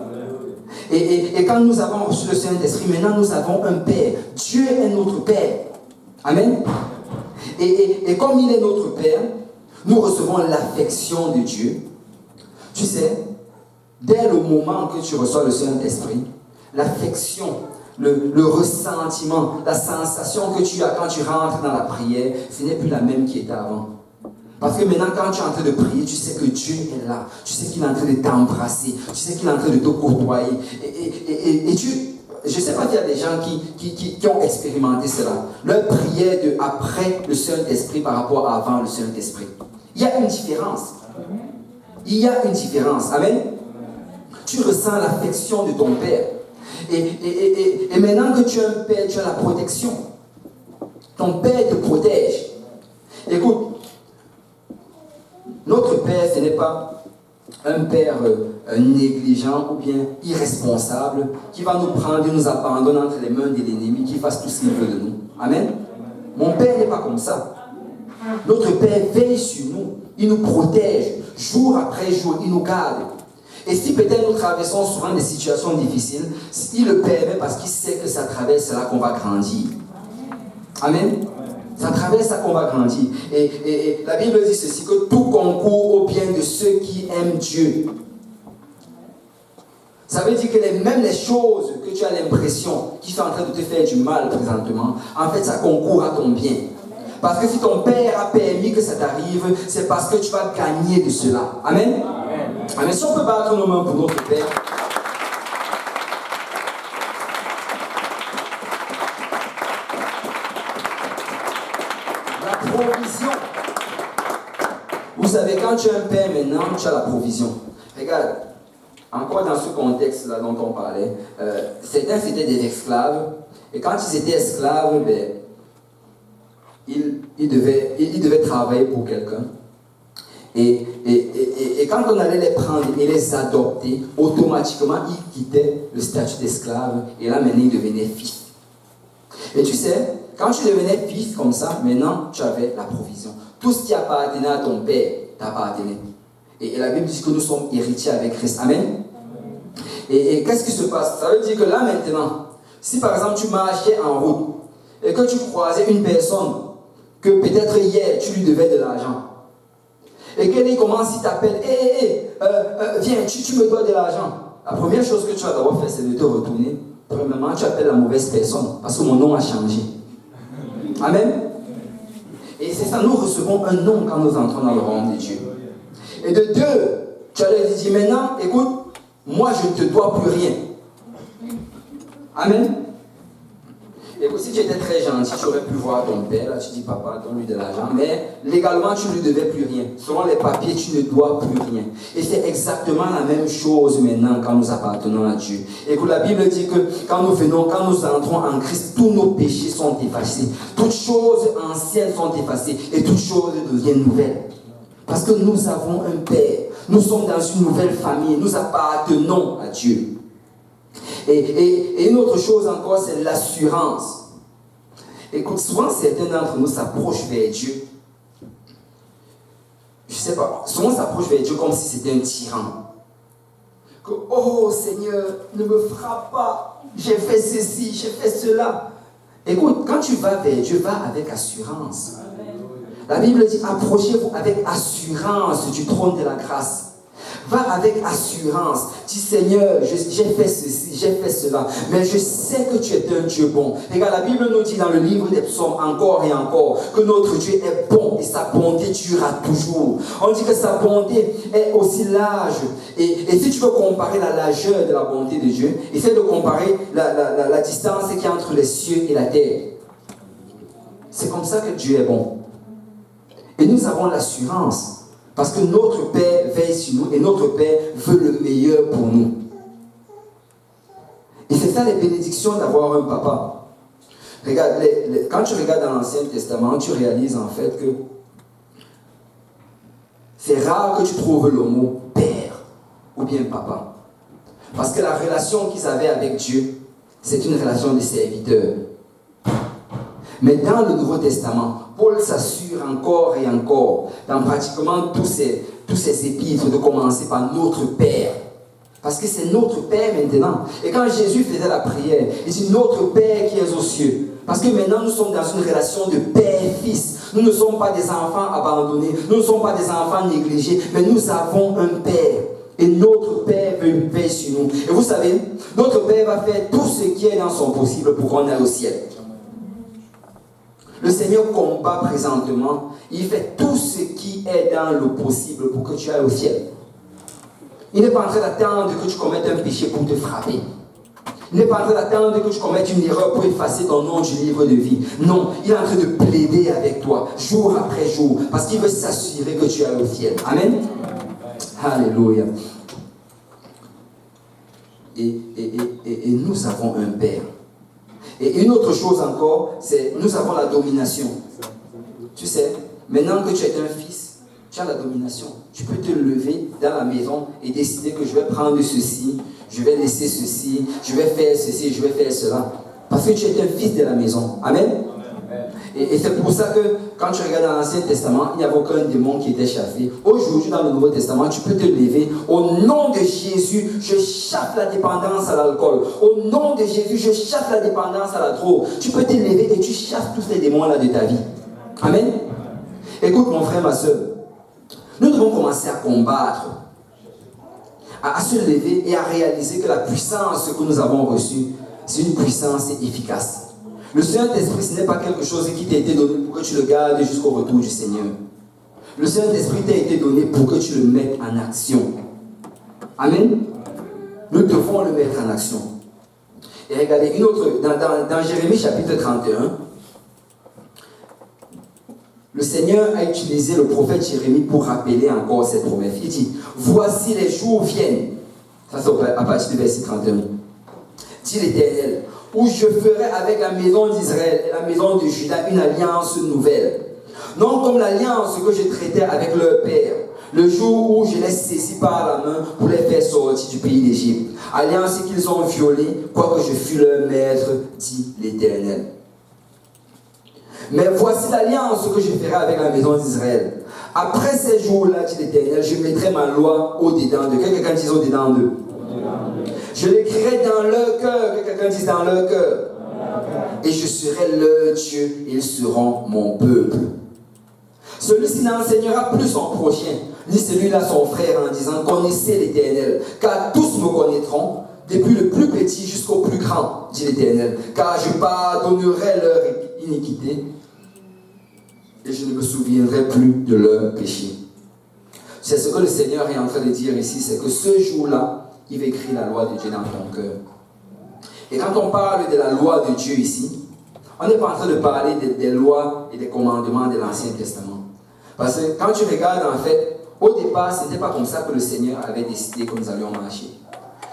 Et quand nous avons reçu le Saint-Esprit, maintenant nous avons un père. Dieu est notre père. Amen. Et comme il est notre père, nous recevons l'affection de Dieu. Tu sais, dès le moment que tu reçois le Saint-Esprit, l'affection, le ressentiment, la sensation que tu as quand tu rentres dans la prière, ce n'est plus la même qui était avant. Parce que maintenant, quand tu es en train de prier, tu sais que Dieu est là. Tu sais qu'il est en train de t'embrasser. Tu sais qu'il est en train de te côtoyer. Et je ne sais pas s'il y a des gens qui ont expérimenté cela. Leur prière après le Saint-Esprit par rapport à avant le Saint-Esprit. Il y a une différence. Il y a une différence. Amen. Tu ressens l'affection de ton Père. Et maintenant que tu as un Père, tu as la protection. Ton Père te protège. Écoute, notre Père, ce n'est pas un Père négligent ou bien irresponsable qui va nous prendre et nous abandonner entre les mains de l'ennemi, qui fasse tout ce qu'il veut de nous. Amen. Mon Père n'est pas comme ça. Notre Père veille sur nous. Il nous protège. Jour après jour, il nous garde. Et si peut-être nous traversons souvent des situations difficiles, il le permet parce qu'il sait que c'est à travers cela qu'on va grandir. Amen. C'est à travers ça qu'on va grandir. Et la Bible dit ceci, que tout concourt au bien de ceux qui aiment Dieu. Ça veut dire que même les choses que tu as l'impression qui sont en train de te faire du mal présentement, en fait, ça concourt à ton bien. Parce que si ton Père a permis que ça t'arrive, c'est parce que tu vas gagner de cela. Amen. Amen. Si on peut battre nos mains pour notre Père. La provision. Vous savez, quand tu as un Père maintenant, tu as la provision. Regarde, encore dans ce contexte-là dont on parlait, certains c'était des esclaves, et quand ils étaient esclaves, ils devaient travailler pour quelqu'un. Et quand on allait les prendre et les adopter, automatiquement, ils quittaient le statut d'esclave, et là, maintenant, ils devenaient fils. Et tu sais, quand tu devenais fils comme ça, maintenant, tu avais la provision. Tout ce qui appartenait à ton père t'appartenait. Et la Bible dit que nous sommes héritiers avec Christ. Amen. Et qu'est-ce qui se passe? Ça veut dire que là, maintenant, si par exemple, tu marchais en route, et que tu croisais une personne, que peut-être hier, tu lui devais de l'argent, et qu'elle commence, il t'appelle, viens, tu me dois de l'argent. La première chose que tu vas d'abord faire, c'est de te retourner. Premièrement, tu appelles la mauvaise personne, parce que mon nom a changé. Amen. Et c'est ça, nous recevons un nom quand nous entrons dans le royaume de Dieu. Et de deux, tu allais lui dire, maintenant, écoute, moi je ne te dois plus rien. Amen. Et si tu étais très gentil, tu aurais pu voir ton père, là, tu dis, papa, donne-lui de l'argent, mais légalement, tu ne lui devais plus rien. Selon les papiers, tu ne dois plus rien. Et c'est exactement la même chose maintenant quand nous appartenons à Dieu. Et que la Bible dit que quand nous entrons en Christ, tous nos péchés sont effacés. Toutes choses anciennes sont effacées et toutes choses deviennent nouvelles. Parce que nous avons un Père. Nous sommes dans une nouvelle famille. Nous appartenons à Dieu. Et une autre chose encore, c'est l'assurance. Écoute, souvent certains d'entre nous s'approchent vers Dieu. Je ne sais pas, souvent s'approchent vers Dieu comme si c'était un tyran. Que, oh Seigneur, ne me frappe pas. J'ai fait ceci, j'ai fait cela. Écoute, quand tu vas vers Dieu, va avec assurance. La Bible dit, approchez-vous avec assurance du trône de la grâce. Va avec assurance. Dis, Seigneur, j'ai fait ceci, j'ai fait cela, mais je sais que tu es un Dieu bon. Regarde, la Bible nous dit dans le livre des psaumes encore et encore que notre Dieu est bon et sa bonté durera toujours. On dit que sa bonté est aussi large. Et si tu veux comparer la largeur de la bonté de Dieu, essaie de comparer la distance qu'il y a entre les cieux et la terre. C'est comme ça que Dieu est bon. Et nous avons l'assurance. Parce que notre Père veille sur nous et notre Père veut le meilleur pour nous. Et c'est ça les bénédictions d'avoir un papa. Regarde, quand tu regardes dans l'Ancien Testament, tu réalises en fait que c'est rare que tu trouves le mot père ou bien papa. Parce que la relation qu'ils avaient avec Dieu, c'est une relation de serviteur. Mais dans le Nouveau Testament, Paul s'assure encore et encore, dans pratiquement tous ces épîtres, de commencer par notre Père. Parce que c'est notre Père maintenant. Et quand Jésus faisait la prière, il dit notre Père qui est aux cieux. Parce que maintenant nous sommes dans une relation de père-fils. Nous ne sommes pas des enfants abandonnés, nous ne sommes pas des enfants négligés, mais nous avons un Père. Et notre Père veille sur nous. Et vous savez, notre Père va faire tout ce qui est dans son possible pour qu'on aille au ciel. Le Seigneur combat présentement, il fait tout ce qui est dans le possible pour que tu ailles au ciel. Il n'est pas en train d'attendre que tu commettes un péché pour te frapper. Il n'est pas en train d'attendre que tu commettes une erreur pour effacer ton nom du livre de vie. Non, il est en train de plaider avec toi, jour après jour, parce qu'il veut s'assurer que tu ailles au ciel. Amen. Alléluia. Et nous avons un Père. Et une autre chose encore, c'est nous avons la domination. Tu sais, maintenant que tu es un fils, tu as la domination. Tu peux te lever dans la maison et décider que je vais prendre ceci, je vais laisser ceci, je vais faire ceci, je vais faire cela. Parce que tu es un fils de la maison. Amen. Et c'est pour ça que quand tu regardes dans l'Ancien Testament, il n'y avait aucun démon qui était chassé. Aujourd'hui, dans le Nouveau Testament, tu peux te lever. Au nom de Jésus, je chasse la dépendance à l'alcool. Au nom de Jésus, je chasse la dépendance à la drogue. Tu peux te lever et tu chasses tous ces démons-là de ta vie. Amen. Écoute mon frère, ma soeur, nous devons commencer à combattre, à se lever et à réaliser que la puissance que nous avons reçue, c'est une puissance efficace. Le Saint-Esprit, ce n'est pas quelque chose qui t'a été donné pour que tu le gardes jusqu'au retour du Seigneur. Le Saint-Esprit t'a été donné pour que tu le mettes en action. Amen. Nous devons le mettre en action. Et regardez, une autre, dans Jérémie chapitre 31, le Seigneur a utilisé le prophète Jérémie pour rappeler encore cette promesse. Il dit, voici les jours viennent. Ça c'est à partir du verset 31. Dit l'Éternel, où je ferai avec la maison d'Israël et la maison de Juda une alliance nouvelle. Non comme l'alliance que je traitais avec leur père, le jour où je les saisis par la main pour les faire sortir du pays d'Égypte. Alliance qu'ils ont violée, quoique je fus leur maître, dit l'Éternel. Mais voici l'alliance que je ferai avec la maison d'Israël. Après ces jours-là, dit l'Éternel, je mettrai ma loi au-dedans d'eux. Quelqu'un dise au-dedans d'eux. Je l'écrirai dans leur cœur. Quelqu'un dise dans leur cœur. Et je serai leur Dieu et ils seront mon peuple. Celui-ci n'enseignera plus son prochain, ni celui-là son frère, en disant, connaissez l'Éternel, car tous me connaîtront, depuis le plus petit jusqu'au plus grand, dit l'Éternel, car je pardonnerai leur iniquité et je ne me souviendrai plus de leur péché. C'est ce que le Seigneur est en train de dire ici, c'est que ce jour-là, il va écrire la loi de Dieu dans ton cœur. Et quand on parle de la loi de Dieu ici, on n'est pas en train de parler des lois et des commandements de l'Ancien Testament. Parce que quand tu regardes, en fait, au départ, ce n'était pas comme ça que le Seigneur avait décidé que nous allions marcher.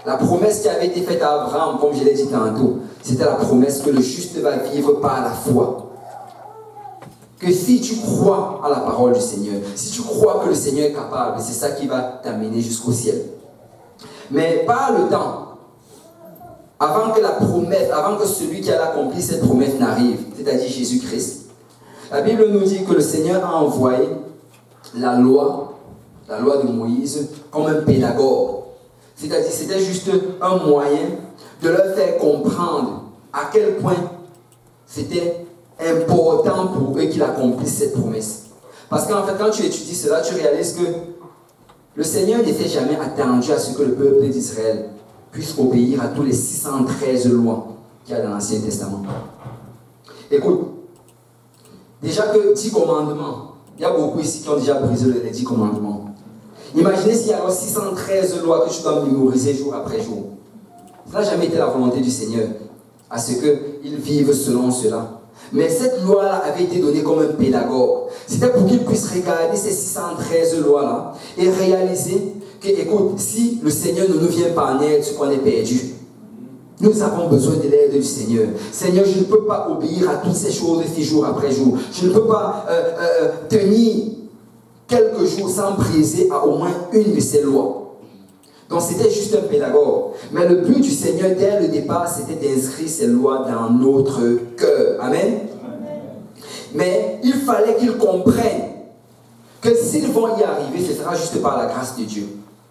La promesse qui avait été faite à Abraham, comme je l'ai dit tantôt, c'était la promesse que le juste va vivre par la foi. Que si tu crois à la parole du Seigneur, si tu crois que le Seigneur est capable, c'est ça qui va t'amener jusqu'au ciel. Mais par le temps, avant que la promesse, avant que celui qui a accompli cette promesse n'arrive, c'est-à-dire Jésus-Christ, la Bible nous dit que le Seigneur a envoyé la loi de Moïse, comme un pédagogue. C'est-à-dire c'était juste un moyen de leur faire comprendre à quel point c'était important pour eux qu'il accomplisse cette promesse. Parce qu'en fait, quand tu étudies cela, tu réalises que le Seigneur n'était jamais attendu à ce que le peuple d'Israël puisse obéir à tous les 613 lois qu'il y a dans l'Ancien Testament. Écoute, déjà que 10 commandements, il y a beaucoup ici qui ont déjà brisé les 10 commandements. Imaginez s'il y a alors 613 lois que tu dois mémoriser jour après jour. Ça n'a jamais été la volonté du Seigneur, à ce qu'ils vivent selon cela. Mais cette loi-là avait été donnée comme un pédagogue. C'était pour qu'ils puissent regarder ces 613 lois-là et réaliser que, écoute, si le Seigneur ne nous vient pas en aide, c'est qu'on est perdu. Nous avons besoin de l'aide du Seigneur. Seigneur, je ne peux pas obéir à toutes ces choses ici jour après jour. Je ne peux pas tenir quelques jours sans briser à au moins une de ces lois. Donc c'était juste un pédagogue. Mais le but du Seigneur dès le départ, c'était d'inscrire ces lois dans notre cœur. Amen. Mais il fallait qu'ils comprennent que s'ils vont y arriver, ce sera juste par la grâce de Dieu.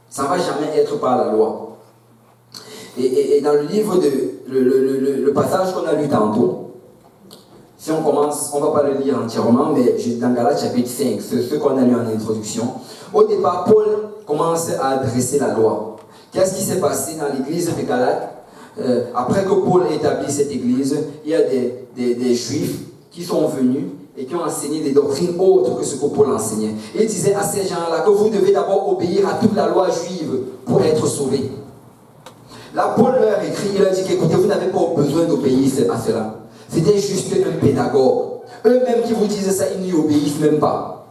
Ça ne va jamais être par la loi. Et dans le livre, le passage qu'on a lu tantôt, si on commence, on ne va pas le lire entièrement, mais dans Galates chapitre 5, ce qu'on a lu en introduction, au départ, Paul commence à adresser la loi. Qu'est-ce qui s'est passé dans l'église de Galates? Après que Paul ait établi cette église, il y a des juifs qui sont venus et qui ont enseigné des doctrines autres que ce que Paul enseignait. Et il disait à ces gens-là que vous devez d'abord obéir à toute la loi juive pour être sauvés. Là, Paul leur écrit, il leur dit qu'écoutez, vous n'avez pas besoin d'obéir à cela. C'était juste un pédagogue. Eux-mêmes qui vous disent ça, ils n'y obéissent même pas.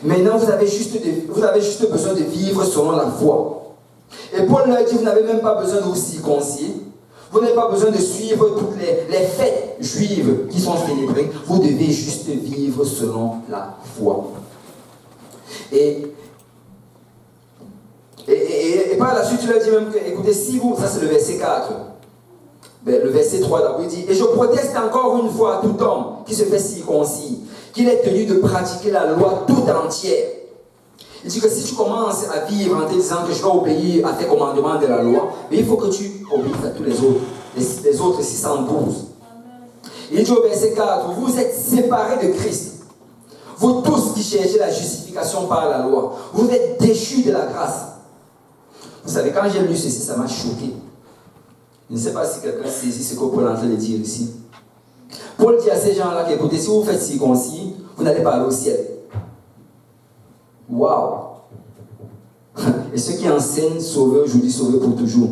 Maintenant, vous avez juste besoin de vivre selon la foi. Et Paul leur dit, vous n'avez même pas besoin de vous circoncire. Vous n'avez pas besoin de suivre toutes les fêtes juives qui sont célébrées. Vous devez juste vivre selon la foi. Et par la suite, il leur dit même que, écoutez, si vous, ça c'est le verset 4, le verset 3 d'abord, il dit, et je proteste encore une fois à tout homme qui se fait circoncis, qu'il est tenu de pratiquer la loi tout entière. Il dit que si tu commences à vivre en te disant que je vais obéir à tes commandements de la loi, mais il faut que tu obéisses à tous les autres 612. Il dit au verset 4, vous êtes séparés de Christ. Vous tous qui cherchez la justification par la loi, vous êtes déchus de la grâce. Vous savez, quand j'ai lu ceci, ça m'a choqué. Je ne sais pas si quelqu'un saisit ce que Paul est en train de dire ici. Paul dit à ces gens-là qu'écoutez, si vous faites circoncis, vous n'allez pas aller au ciel. Waouh! Et ceux qui enseignent sauver aujourd'hui, sauver pour toujours.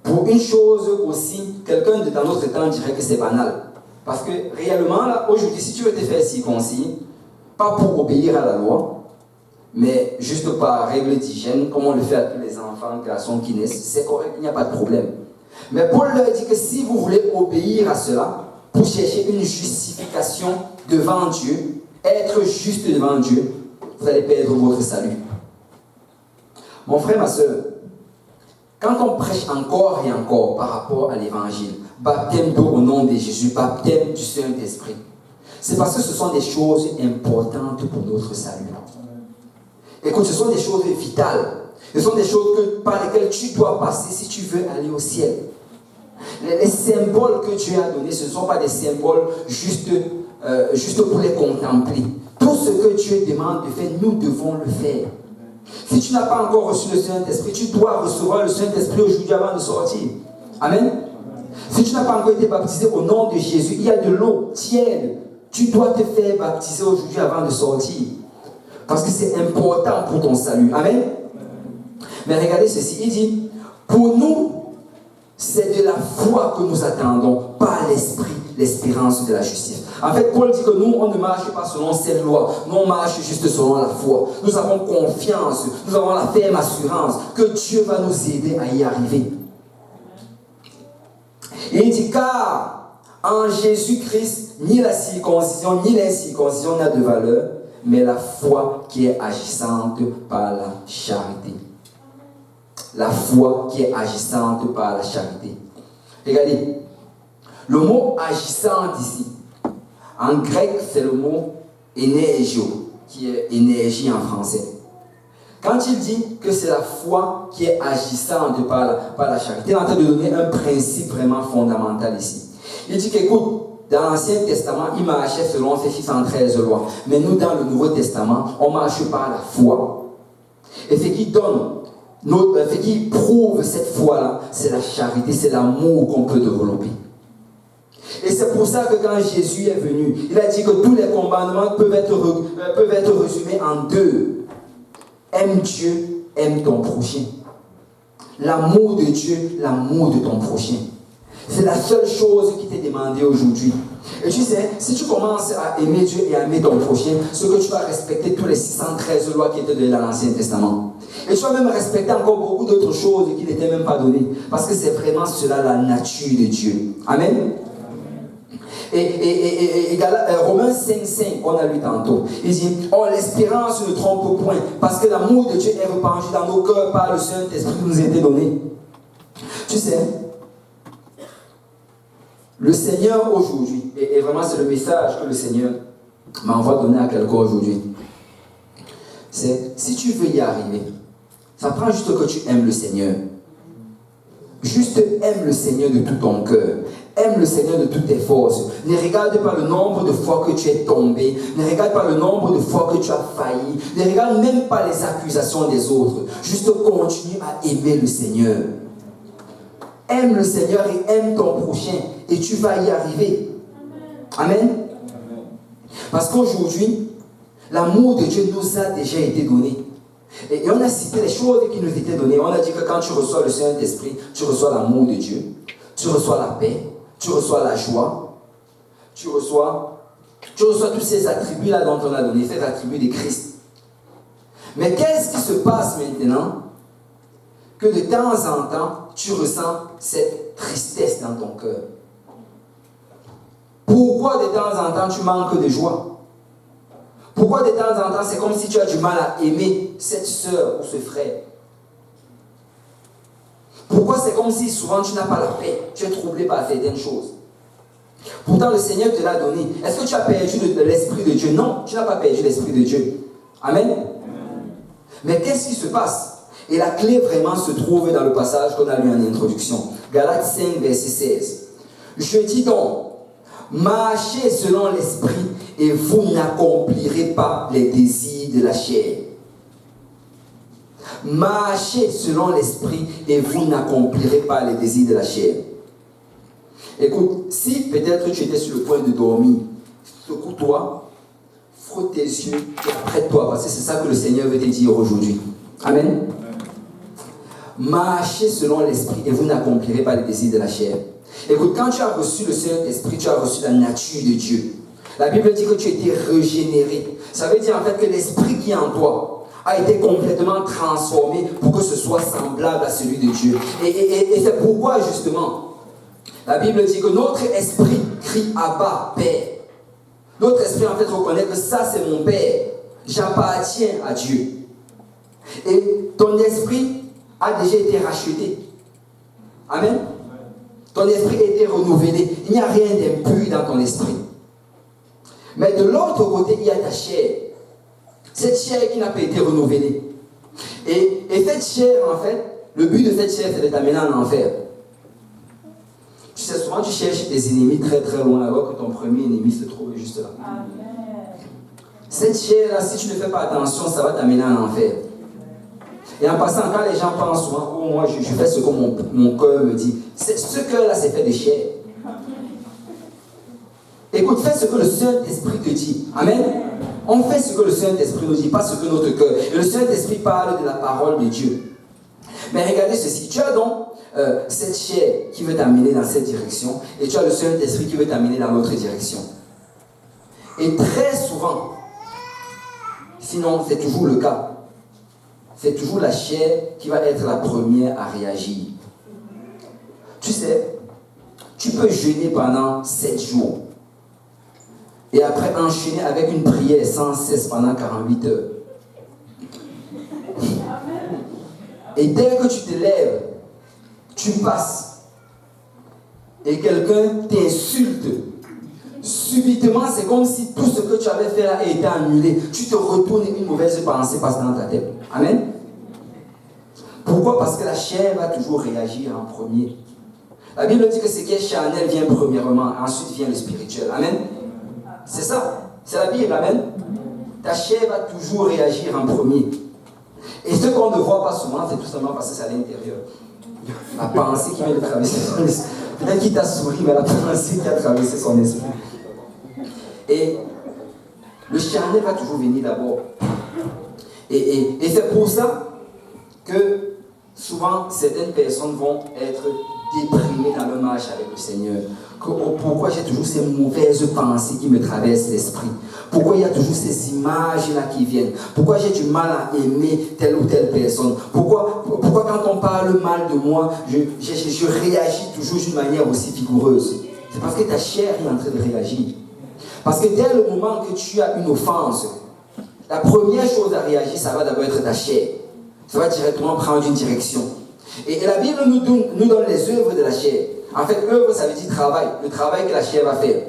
Pour une chose aussi, quelqu'un dans notre temps dirait que c'est banal. Parce que réellement, là, aujourd'hui, si tu veux te faire circoncis, pas pour obéir à la loi, mais juste par règle d'hygiène, comme on le fait à tous les enfants, garçons qui naissent, c'est correct, il n'y a pas de problème. Mais Paul leur dit que si vous voulez obéir à cela, pour chercher une justification devant Dieu, être juste devant Dieu, vous allez perdre votre salut. Mon frère, ma soeur, quand on prêche encore et encore par rapport à l'évangile, baptême d'eau au nom de Jésus, baptême du Saint-Esprit, c'est parce que ce sont des choses importantes pour notre salut. Écoute, ce sont des choses vitales. Ce sont des choses par lesquelles tu dois passer si tu veux aller au ciel. Les symboles que Dieu a donnés, ce ne sont pas des symboles juste pour les contempler. Tout ce que Dieu demande de faire, nous devons le faire. Si tu n'as pas encore reçu le Saint-Esprit, tu dois recevoir le Saint-Esprit aujourd'hui avant de sortir. Amen. Si tu n'as pas encore été baptisé au nom de Jésus, il y a de l'eau tiède. Tu dois te faire baptiser aujourd'hui avant de sortir. Parce que c'est important pour ton salut. Amen. Mais regardez ceci, il dit, pour nous, c'est de la foi que nous attendons, pas l'esprit, l'espérance de la justice. En fait, Paul dit que nous, on ne marche pas selon cette loi, nous on marche juste selon la foi. Nous avons confiance, nous avons la ferme assurance que Dieu va nous aider à y arriver. Et il dit, car en Jésus-Christ, ni la circoncision, ni l'incirconcision n'a de valeur, mais la foi qui est agissante par la charité. La foi qui est agissante par la charité. Regardez, le mot agissante ici, en grec, c'est le mot énergio, qui est énergie en français. Quand il dit que c'est la foi qui est agissante par la charité, il est en train de donner un principe vraiment fondamental ici. Il dit qu'écoute, dans l'Ancien Testament, il marchait selon ces 613 lois. Mais nous, dans le Nouveau Testament, on marche par la foi. Et ce qui donne, ce qui prouve cette foi-là, c'est la charité, c'est l'amour qu'on peut développer. Et c'est pour ça que quand Jésus est venu, il a dit que tous les commandements peuvent être résumés en deux. Aime Dieu, aime ton prochain. L'amour de Dieu, l'amour de ton prochain. C'est la seule chose qui t'est demandée aujourd'hui. Et tu sais, si tu commences à aimer Dieu et à aimer ton prochain, ce que tu vas respecter toutes les 613 lois qui étaient données dans l'Ancien Testament. Et tu vas même respecter encore beaucoup d'autres choses qui n'étaient même pas données. Parce que c'est vraiment cela la nature de Dieu. Amen. Et Romains 5,5, on a lu tantôt. Il dit, oh, l'espérance ne trompe point, parce que l'amour de Dieu est répandu dans nos cœurs par le Saint-Esprit qui nous a été donné. Tu sais, le Seigneur aujourd'hui, et vraiment c'est le message que le Seigneur m'envoie donner à quelqu'un aujourd'hui, c'est, si tu veux y arriver, ça prend juste que tu aimes le Seigneur. Juste aime le Seigneur de tout ton cœur. Aime le Seigneur de toutes tes forces. Ne regarde pas le nombre de fois que tu es tombé. Ne regarde pas le nombre de fois que tu as failli. Ne regarde même pas les accusations des autres. Juste continue à aimer le Seigneur. Aime le Seigneur et aime ton prochain. Et tu vas y arriver. Amen. Parce qu'aujourd'hui, l'amour de Dieu nous a déjà été donné. Et on a cité les choses qui nous étaient données. On a dit que quand tu reçois le Saint-Esprit, tu reçois l'amour de Dieu. Tu reçois la paix. Tu reçois la joie. Tu reçois tous ces attributs-là dont on a donné, ces attributs de Christ. Mais qu'est-ce qui se passe maintenant que de temps en temps, tu ressens cette tristesse dans ton cœur? Pourquoi de temps en temps, tu manques de joie? Pourquoi de temps en temps, c'est comme si tu as du mal à aimer cette sœur ou ce frère? Pourquoi c'est comme si souvent tu n'as pas la paix, tu es troublé par certaines choses? Pourtant le Seigneur te l'a donné. Est-ce que tu as perdu l'Esprit de Dieu? Non, tu n'as pas perdu l'Esprit de Dieu. Amen. Mais qu'est-ce qui se passe? Et la clé vraiment se trouve dans le passage qu'on a lu en introduction. Galates 5, verset 16. Je dis donc, Marchez selon l'esprit et vous n'accomplirez pas les désirs de la chair. Marchez selon l'esprit et vous n'accomplirez pas les désirs de la chair. Écoute, si peut-être tu étais sur le point de dormir, secoue-toi, frotte tes yeux et prête-toi, parce que c'est ça que le Seigneur veut te dire aujourd'hui. Amen. Marchez selon l'esprit et vous n'accomplirez pas les désirs de la chair. Écoute, quand tu as reçu le Saint-Esprit, tu as reçu la nature de Dieu. La Bible dit que tu as été régénéré. Ça veut dire en fait que l'esprit qui est en toi a été complètement transformé pour que ce soit semblable à celui de Dieu. Et c'est pourquoi justement, la Bible dit que notre esprit crie Abba, Père. Notre esprit en fait reconnaît que ça c'est mon Père. J'appartiens à Dieu. Et ton esprit a déjà été racheté. Amen. Ton esprit a été renouvelé. Il n'y a rien d'impur dans ton esprit. Mais de l'autre côté, il y a ta chair. Cette chair qui n'a pas été renouvelée. Et cette chair, en fait, le but de cette chair, c'est de t'amener en enfer. Tu sais, souvent tu cherches tes ennemis très très loin, alors que ton premier ennemi se trouve juste là. Amen. Cette chair-là, si tu ne fais pas attention, ça va t'amener en enfer. Et en passant, quand les gens pensent souvent, oh, moi je fais ce que mon cœur me dit, ce cœur-là, c'est fait de chair. Écoute, fais ce que le Saint-Esprit te dit. Amen. On fait ce que le Saint-Esprit nous dit, pas ce que notre cœur. Et le Saint-Esprit parle de la parole de Dieu. Mais regardez ceci, tu as donc cette chair qui veut t'amener dans cette direction, et tu as le Saint-Esprit qui veut t'amener dans l'autre direction. Et très souvent, sinon c'est toujours le cas, c'est toujours la chair qui va être la première à réagir. Tu sais, tu peux jeûner pendant 7 jours. Et après enchaîner avec une prière sans cesse pendant 48 heures. Et dès que tu te lèves, tu passes. Et quelqu'un t'insulte. Subitement, c'est comme si tout ce que tu avais fait là était annulé. Tu te retournes et une mauvaise pensée passe dans ta tête. Amen. Pourquoi? Parce que la chair va toujours réagir en premier. La Bible dit que ce qui est charnel vient premièrement, ensuite vient le spirituel. Amen. C'est ça. C'est la Bible. Amen. Ta chair va toujours réagir en premier. Et ce qu'on ne voit pas souvent, c'est tout simplement parce que c'est à l'intérieur. La pensée qui vient de traverser son esprit. Peut-être qu'il t'a souri, mais la pensée qui a traversé son esprit. Et le charnel va toujours venir d'abord. Et c'est pour ça que souvent certaines personnes vont être déprimées dans leur marche avec le Seigneur. Pourquoi j'ai toujours ces mauvaises pensées qui me traversent l'esprit? Pourquoi il y a toujours ces images-là qui viennent? Pourquoi j'ai du mal à aimer telle ou telle personne? Pourquoi quand on parle mal de moi, je réagis toujours d'une manière aussi vigoureuse? C'est parce que ta chair est en train de réagir. Parce que dès le moment que tu as une offense, la première chose à réagir, ça va d'abord être ta chair. Ça va directement prendre une direction. Et la Bible nous donne les œuvres de la chair. En fait, œuvre, ça veut dire travail. Le travail que la chair va faire.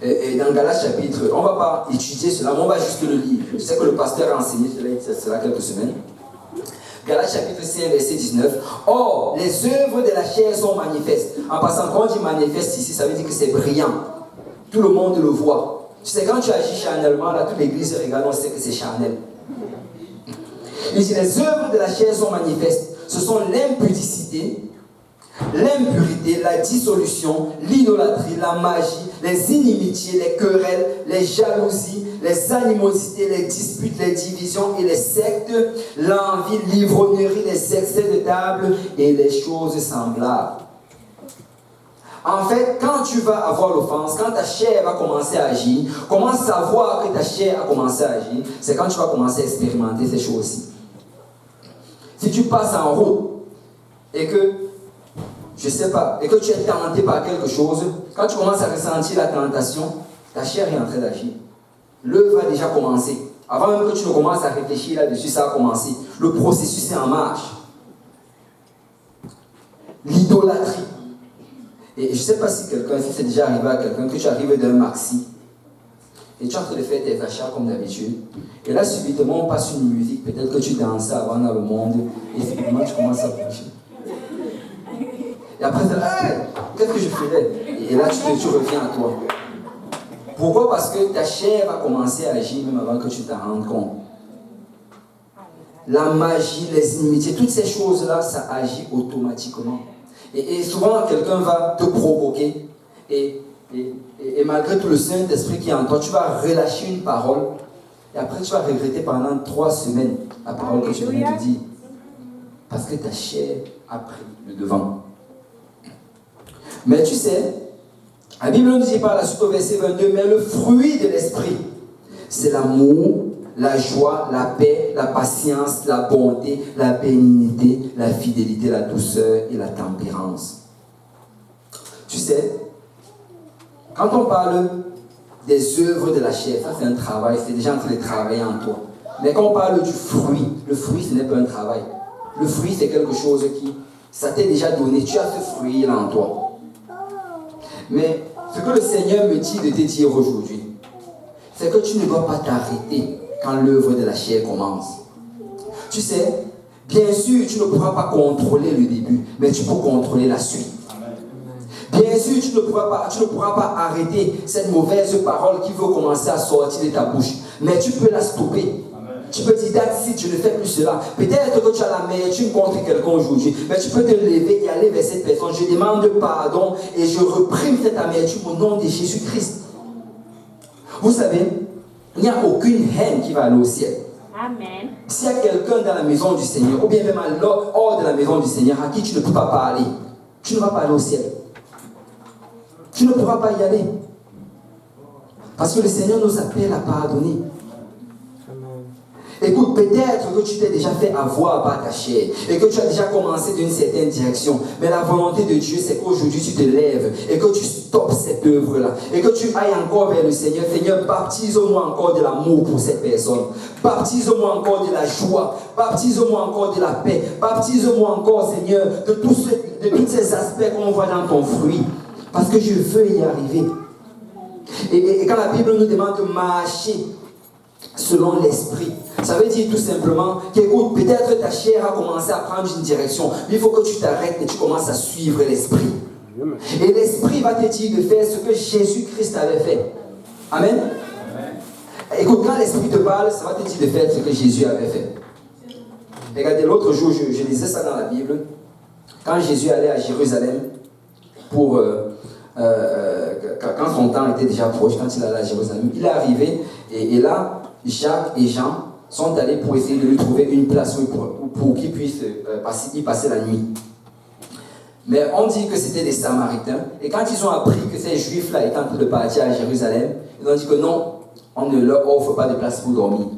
Et dans Galates chapitre, on ne va pas étudier cela, mais on va juste le lire. Je sais que le pasteur a enseigné cela quelques semaines. Galates chapitre 5, verset 19. Or, les œuvres de la chair sont manifestes. En passant, quand on dit manifeste ici, ça veut dire que c'est brillant. Tout le monde le voit. Tu sais, quand tu agis charnellement, là, toute l'église regarde, on sait que c'est charnel. Il dit, les œuvres de la chair sont manifestes. Ce sont l'impudicité, l'impurité, la dissolution, l'idolâtrie, la magie, les inimitiés, les querelles, les jalousies, les animosités, les disputes, les divisions et les sectes, l'envie, l'ivrognerie, les excès de table et les choses semblables. En fait, quand tu vas avoir l'offense, quand ta chair va commencer à agir, comment savoir que ta chair a commencé à agir? C'est quand tu vas commencer à expérimenter ces choses-ci. Si tu passes en route et que, je ne sais pas, et que tu es tenté par quelque chose, quand tu commences à ressentir la tentation, ta chair est en train d'agir. L'œuvre a déjà commencé. Avant même que tu ne commences à réfléchir là-dessus, ça a commencé. Le processus est en marche. L'idolâtrie. Et je ne sais pas si c'est déjà arrivé à quelqu'un, que tu arrives d'un maxi, et tu es en train de faire tes achats comme d'habitude. Et là, subitement, on passe une musique. Peut-être que tu dansais avant dans le monde. Et subitement, tu commences à bouger. Et après, hey, qu'est-ce que je faisais? Et là, tu reviens à toi. Pourquoi? Parce que ta chair va commencer à agir même avant que tu t'en rendes compte. La magie, les inimitiés, toutes ces choses-là, ça agit automatiquement. Et souvent, quelqu'un va te provoquer. Et malgré tout le Saint-Esprit qui est en toi, tu vas relâcher une parole. Et après, tu vas regretter pendant 3 semaines la parole que tu viens de dire. Parce que ta chair a pris le devant. Mais tu sais, la Bible nous dit par la suite au verset 22, mais le fruit de l'esprit, c'est l'amour, la joie, la paix, la patience, la bonté, la bénignité, la fidélité, la douceur et la tempérance. Tu sais, quand on parle des œuvres de la chair, ça c'est un travail, c'est déjà en train de travailler en toi. Mais quand on parle du fruit, le fruit ce n'est pas un travail. Le fruit c'est quelque chose qui, ça t'est déjà donné, tu as ce fruit là en toi. Mais ce que le Seigneur me dit de te dire aujourd'hui, c'est que tu ne dois pas t'arrêter quand l'œuvre de la chair commence. Tu sais, bien sûr, tu ne pourras pas contrôler le début, mais tu peux contrôler la suite. Bien sûr, tu ne pourras pas arrêter cette mauvaise parole qui veut commencer à sortir de ta bouche, mais tu peux la stopper. Tu peux dire, si tu ne fais plus cela, peut-être que tu as l'amertume contre quelqu'un aujourd'hui, mais tu peux te lever et aller vers cette personne. Je demande pardon et je reprime cette amertume au nom de Jésus-Christ. Vous savez, il n'y a aucune haine qui va aller au ciel. Amen. S'il y a quelqu'un dans la maison du Seigneur, ou bien même hors de la maison du Seigneur, à qui tu ne peux pas parler, tu ne vas pas aller au ciel. Tu ne pourras pas y aller. Parce que le Seigneur nous appelle à pardonner. Écoute, peut-être que tu t'es déjà fait avoir par ta chair et que tu as déjà commencé d'une certaine direction. Mais la volonté de Dieu, c'est qu'aujourd'hui tu te lèves et que tu stoppes cette œuvre-là. Et que tu ailles encore vers le Seigneur. Seigneur, baptise-moi encore de l'amour pour cette personne. Baptise-moi encore de la joie. Baptise-moi encore de la paix. Baptise-moi encore, Seigneur, de tous ces aspects qu'on voit dans ton fruit. Parce que je veux y arriver. Et quand la Bible nous demande de marcher selon l'esprit, ça veut dire tout simplement qu'écoute, peut-être ta chair a commencé à prendre une direction, mais il faut que tu t'arrêtes et tu commences à suivre l'esprit. Et l'esprit va te dire de faire ce que Jésus-Christ avait fait. Amen. Écoute, quand l'esprit te parle, ça va te dire de faire ce que Jésus avait fait. Regardez, l'autre jour, je lisais ça dans la Bible. Quand Jésus allait à Jérusalem pour... quand son temps était déjà proche, quand il allait à Jérusalem, il est arrivé et là, Jacques et Jean sont allés pour essayer de lui trouver une place pour qu'il puisse y passer la nuit. Mais on dit que c'était des Samaritains. Et quand ils ont appris que ces Juifs-là étaient en train de partir à Jérusalem, ils ont dit que non, on ne leur offre pas de place pour dormir.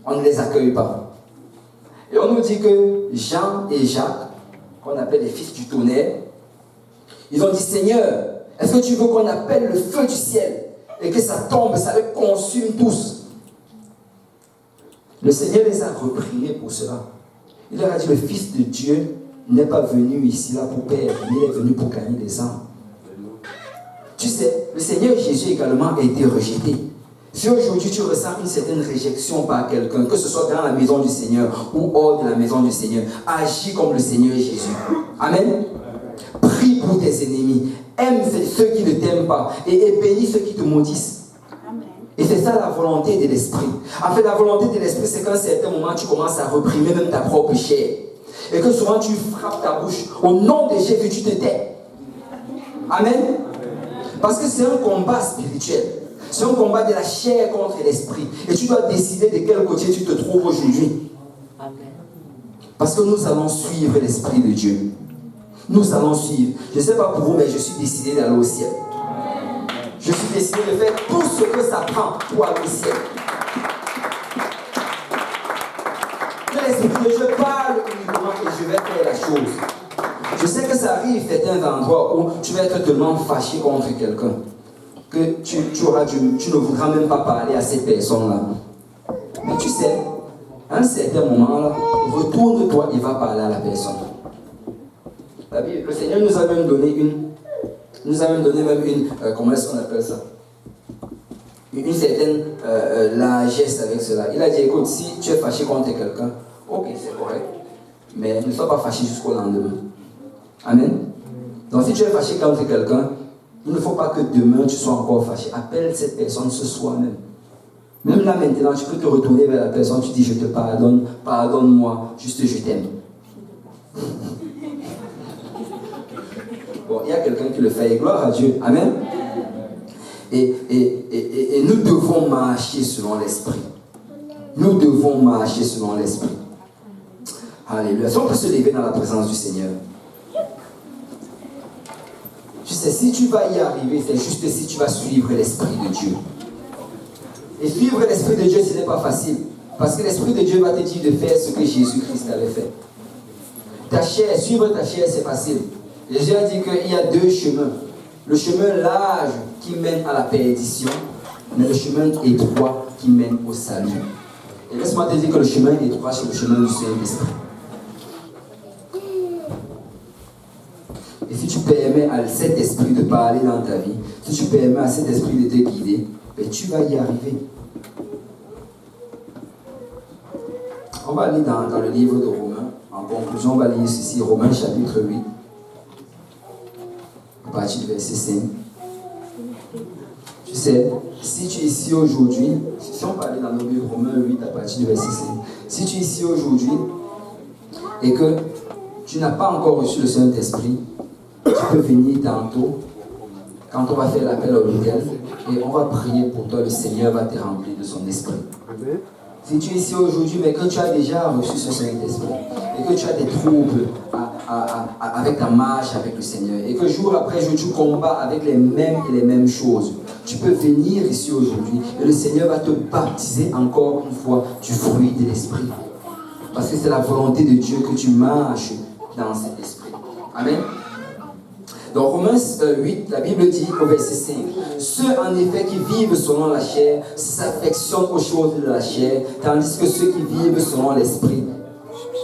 On ne les accueille pas. Et on nous dit que Jean et Jacques, qu'on appelle les fils du tonnerre, ils ont dit, Seigneur, est-ce que tu veux qu'on appelle le feu du ciel et que ça tombe, ça les consume tous? Le Seigneur les a reprimés pour cela. Il leur a dit, le Fils de Dieu n'est pas venu ici là pour perdre, mais il est venu pour gagner des âmes. Tu sais, le Seigneur Jésus également a été rejeté. Si aujourd'hui tu ressens une certaine réjection par quelqu'un, que ce soit dans la maison du Seigneur ou hors de la maison du Seigneur, agis comme le Seigneur Jésus. Amen. Prie pour tes ennemis. Aime ceux qui ne t'aiment pas et bénis ceux qui te maudissent. Et c'est ça la volonté de l'esprit. En fait, la volonté de l'esprit, c'est qu'à un certain moment, tu commences à reprimer même ta propre chair. Et que souvent, tu frappes ta bouche. Au nom de Jésus, tu te tais. Amen. Parce que c'est un combat spirituel. C'est un combat de la chair contre l'esprit. Et tu dois décider de quel côté tu te trouves aujourd'hui. Parce que nous allons suivre l'esprit de Dieu. Nous allons suivre. Je ne sais pas pour vous, mais je suis décidé d'aller au ciel. Je suis décidé de faire tout ce que ça prend pour aller au ciel. Que l'esprit de Dieu parle uniquement et je vais faire la chose. Je sais que ça arrive certains endroits où tu vas être tellement fâché contre quelqu'un que tu ne voudras même pas parler à cette personne-là. Mais tu sais, à un certain moment-là, retourne-toi et va parler à la personne. Le Seigneur nous a même donné comment est-ce qu'on appelle ça? Une certaine largesse avec cela. Il a dit, écoute, si tu es fâché contre quelqu'un, ok, c'est correct, mais ne sois pas fâché jusqu'au lendemain. Amen. Donc si tu es fâché contre quelqu'un, Il ne faut pas que demain tu sois encore fâché. Appelle cette personne ce soir même. Même là maintenant, tu peux te retourner vers la personne, tu dis je te pardonne, pardonne-moi, juste je t'aime. Bon, il y a quelqu'un qui le fait et gloire à Dieu. Amen. Et nous devons marcher selon l'esprit. Nous devons marcher selon l'esprit. Alléluia. Si on peut se lever dans la présence du Seigneur. Tu sais, si tu vas y arriver, c'est juste si tu vas suivre l'esprit de Dieu. Et suivre l'esprit de Dieu, ce n'est pas facile. Parce que l'esprit de Dieu va te dire de faire ce que Jésus-Christ avait fait. Ta chair, suivre ta chair, c'est facile. Jésus a dit qu'il y a deux chemins. Le chemin large qui mène à la perdition, mais le chemin étroit qui mène au salut. Et laisse-moi te dire que le chemin étroit, c'est le chemin du Saint-Esprit. Et si tu permets à cet esprit de parler dans ta vie, si tu permets à cet esprit de te guider, ben tu vas y arriver. On va aller dans le livre de Romains. En conclusion, on va lire ceci, Romains chapitre 8, à partir du verset 5. Tu sais, si tu es ici aujourd'hui, si on va aller dans nos livres Romains 8 à partir du verset 5, si tu es ici aujourd'hui et que tu n'as pas encore reçu le Saint-Esprit, tu peux venir tantôt, quand on va faire l'appel au Miguel, et on va prier pour toi, le Seigneur va te remplir de son esprit. Si tu es ici aujourd'hui, mais que tu as déjà reçu ce Saint-Esprit, et que tu as des troubles avec ta marche avec le Seigneur, et que jour après jour, tu combats avec les mêmes choses, tu peux venir ici aujourd'hui, et le Seigneur va te baptiser encore une fois du fruit de l'Esprit. Parce que c'est la volonté de Dieu que tu marches dans cet esprit. Amen. Dans Romains 8, la Bible dit au verset 5, « Ceux en effet qui vivent selon la chair s'affectionnent aux choses de la chair, tandis que ceux qui vivent selon l'esprit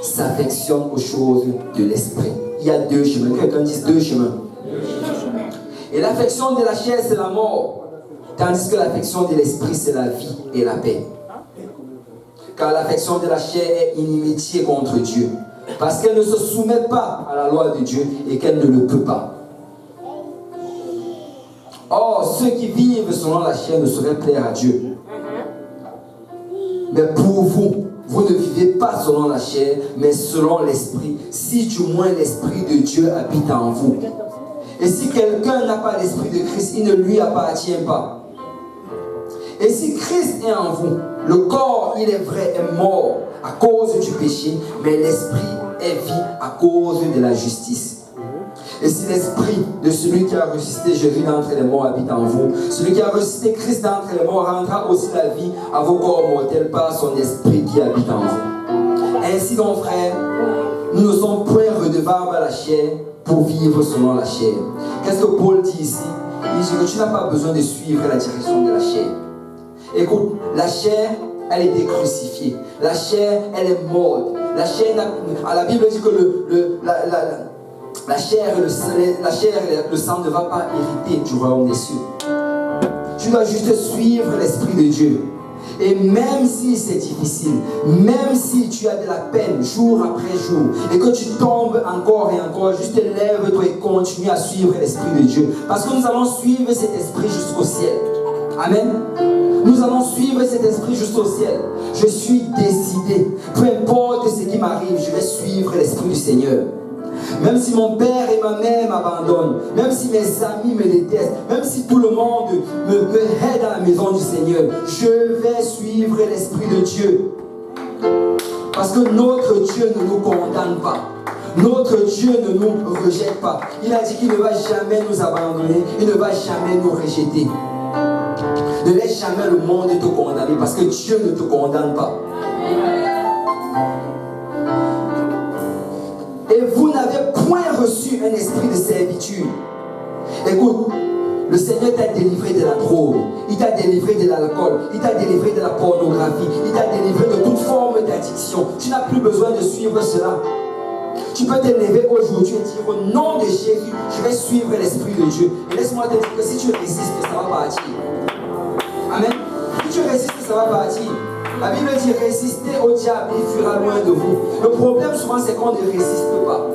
s'affectionnent aux choses de l'esprit. » Il y a deux chemins. Quelqu'un dit deux chemins. Et l'affection de la chair, c'est la mort, tandis que l'affection de l'esprit, c'est la vie et la paix. Car l'affection de la chair est inimitié contre Dieu, parce qu'elle ne se soumet pas à la loi de Dieu et qu'elle ne le peut pas. Or, ceux qui vivent selon la chair ne sauraient plaire à Dieu. Mais pour vous, vous ne vivez pas selon la chair, mais selon l'esprit, si du moins l'esprit de Dieu habite en vous. Et si quelqu'un n'a pas l'esprit de Christ, il ne lui appartient pas. Et si Christ est en vous, le corps, il est vrai, est mort à cause du péché, mais l'esprit est vie à cause de la justice. Et si l'esprit de celui qui a ressuscité Jésus d'entre les morts habite en vous, celui qui a ressuscité Christ d'entre les morts rendra aussi la vie à vos corps mortels par son esprit qui habite en vous. Ainsi donc, frères, nous ne sommes point redevables à la chair pour vivre selon la chair. Qu'est-ce que Paul dit ici? Il dit que tu n'as pas besoin de suivre la direction de la chair. Écoute, la chair, elle est décrucifiée. La chair, elle est morte. La chair, la Bible dit que la chair et le sang ne va pas hériter du royaume des cieux. Tu dois juste suivre l'Esprit de Dieu. Et même si c'est difficile, même si tu as de la peine jour après jour, et que tu tombes encore et encore, juste lève-toi et continue à suivre l'Esprit de Dieu. Parce que nous allons suivre cet Esprit jusqu'au ciel. Amen. Nous allons suivre cet esprit jusqu'au ciel. Je suis décidé. Peu importe ce qui m'arrive, je vais suivre l'Esprit du Seigneur. Même si mon père et ma mère m'abandonnent, même si mes amis me détestent, même si tout le monde me hait dans la maison du Seigneur, je vais suivre l'Esprit de Dieu. Parce que notre Dieu ne nous condamne pas. Notre Dieu ne nous rejette pas. Il a dit qu'il ne va jamais nous abandonner. Il ne va jamais nous rejeter. Ne laisse jamais le monde te condamner parce que Dieu ne te condamne pas. Et vous n'avez point reçu un esprit de servitude. Écoute, le Seigneur t'a délivré de la drogue, il t'a délivré de l'alcool, il t'a délivré de la pornographie, il t'a délivré de toute forme d'addiction. Tu n'as plus besoin de suivre cela. Tu peux te lever aujourd'hui et dire au nom de Jésus, je vais suivre l'Esprit de Dieu. Et laisse-moi te dire que si tu résistes, ça va partir. Amen. Si tu résistes, ça va partir. La Bible dit résistez au diable, il fuira loin de vous. Le problème souvent c'est qu'on ne résiste pas.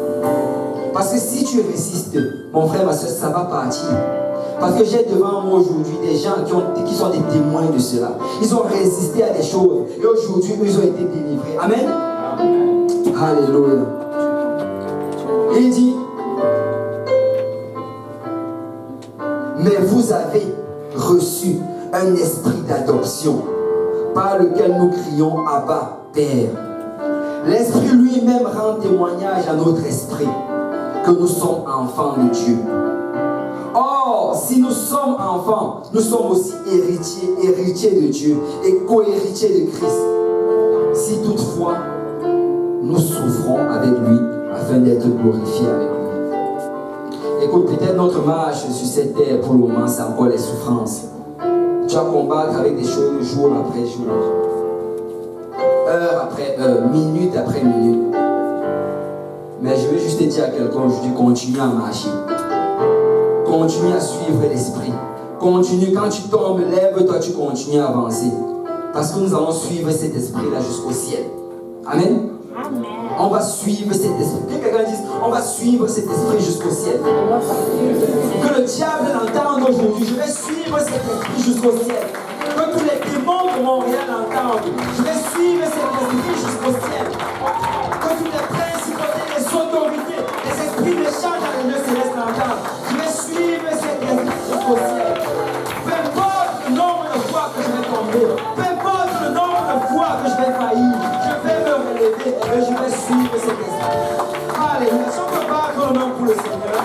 Parce que si tu résistes, mon frère, ma soeur, ça va partir. Parce que j'ai devant moi aujourd'hui des gens qui sont des témoins de cela. Ils ont résisté à des choses et aujourd'hui, ils ont été délivrés. Amen. Alléluia. Il dit, mais vous avez reçu un esprit d'adoption par lequel nous crions Abba, Père. L'Esprit lui-même rend témoignage à notre esprit que nous sommes enfants de Dieu. Or, si nous sommes enfants, nous sommes aussi héritiers de Dieu et co-héritiers de Christ. Si toutefois, nous souffrons avec lui afin d'être glorifiés avec lui. Écoute, peut-être notre marche sur cette terre pour le moment, c'est encore les souffrances. Tu vas combattre avec des choses jour après jour, heure après heure, minute après minute. Mais je veux juste te dire à quelqu'un aujourd'hui, continue à marcher. Continue à suivre l'esprit. Continue, quand tu tombes, lève-toi, tu continues à avancer. Parce que nous allons suivre cet esprit-là jusqu'au ciel. Amen. Amen. On va suivre cet esprit. Que quelqu'un dise, on va suivre cet esprit jusqu'au ciel. Que le diable l'entende aujourd'hui. Je vais suivre cet esprit jusqu'au ciel. Que tous les démons de Montréal l'entendent. Je vais suivre cet esprit jusqu'au ciel. Que tous les principautés, les autorités, les esprits méchants dans les lieux célestes l'entendent. Je vais suivre cet esprit jusqu'au ciel. Peu importe le nombre de fois que je vais tomber. Peu importe le nombre de fois que je vais faillir. Je vais me relever et je vais suivre cet esprit. Alléluia. Si on peut battre le nom pour le Seigneur.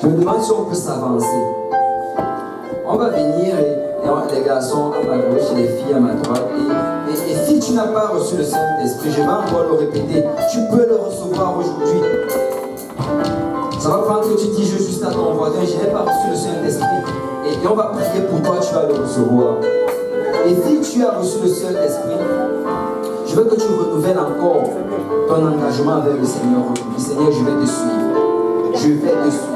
Je me demande si on peut s'avancer. On va venir les garçons à ma gauche et les filles à ma droite. Et si tu n'as pas reçu le Saint-Esprit, je vais encore le répéter, tu peux le recevoir aujourd'hui. Ça va prendre que tu dis juste à ton voisin, je n'ai pas reçu le Saint-Esprit. Et on va prier pour toi, tu vas le recevoir. Et si tu as reçu le Saint-Esprit, je veux que tu renouvelles encore ton engagement avec le Seigneur aujourd'hui. Seigneur, je vais te suivre. Je vais te suivre.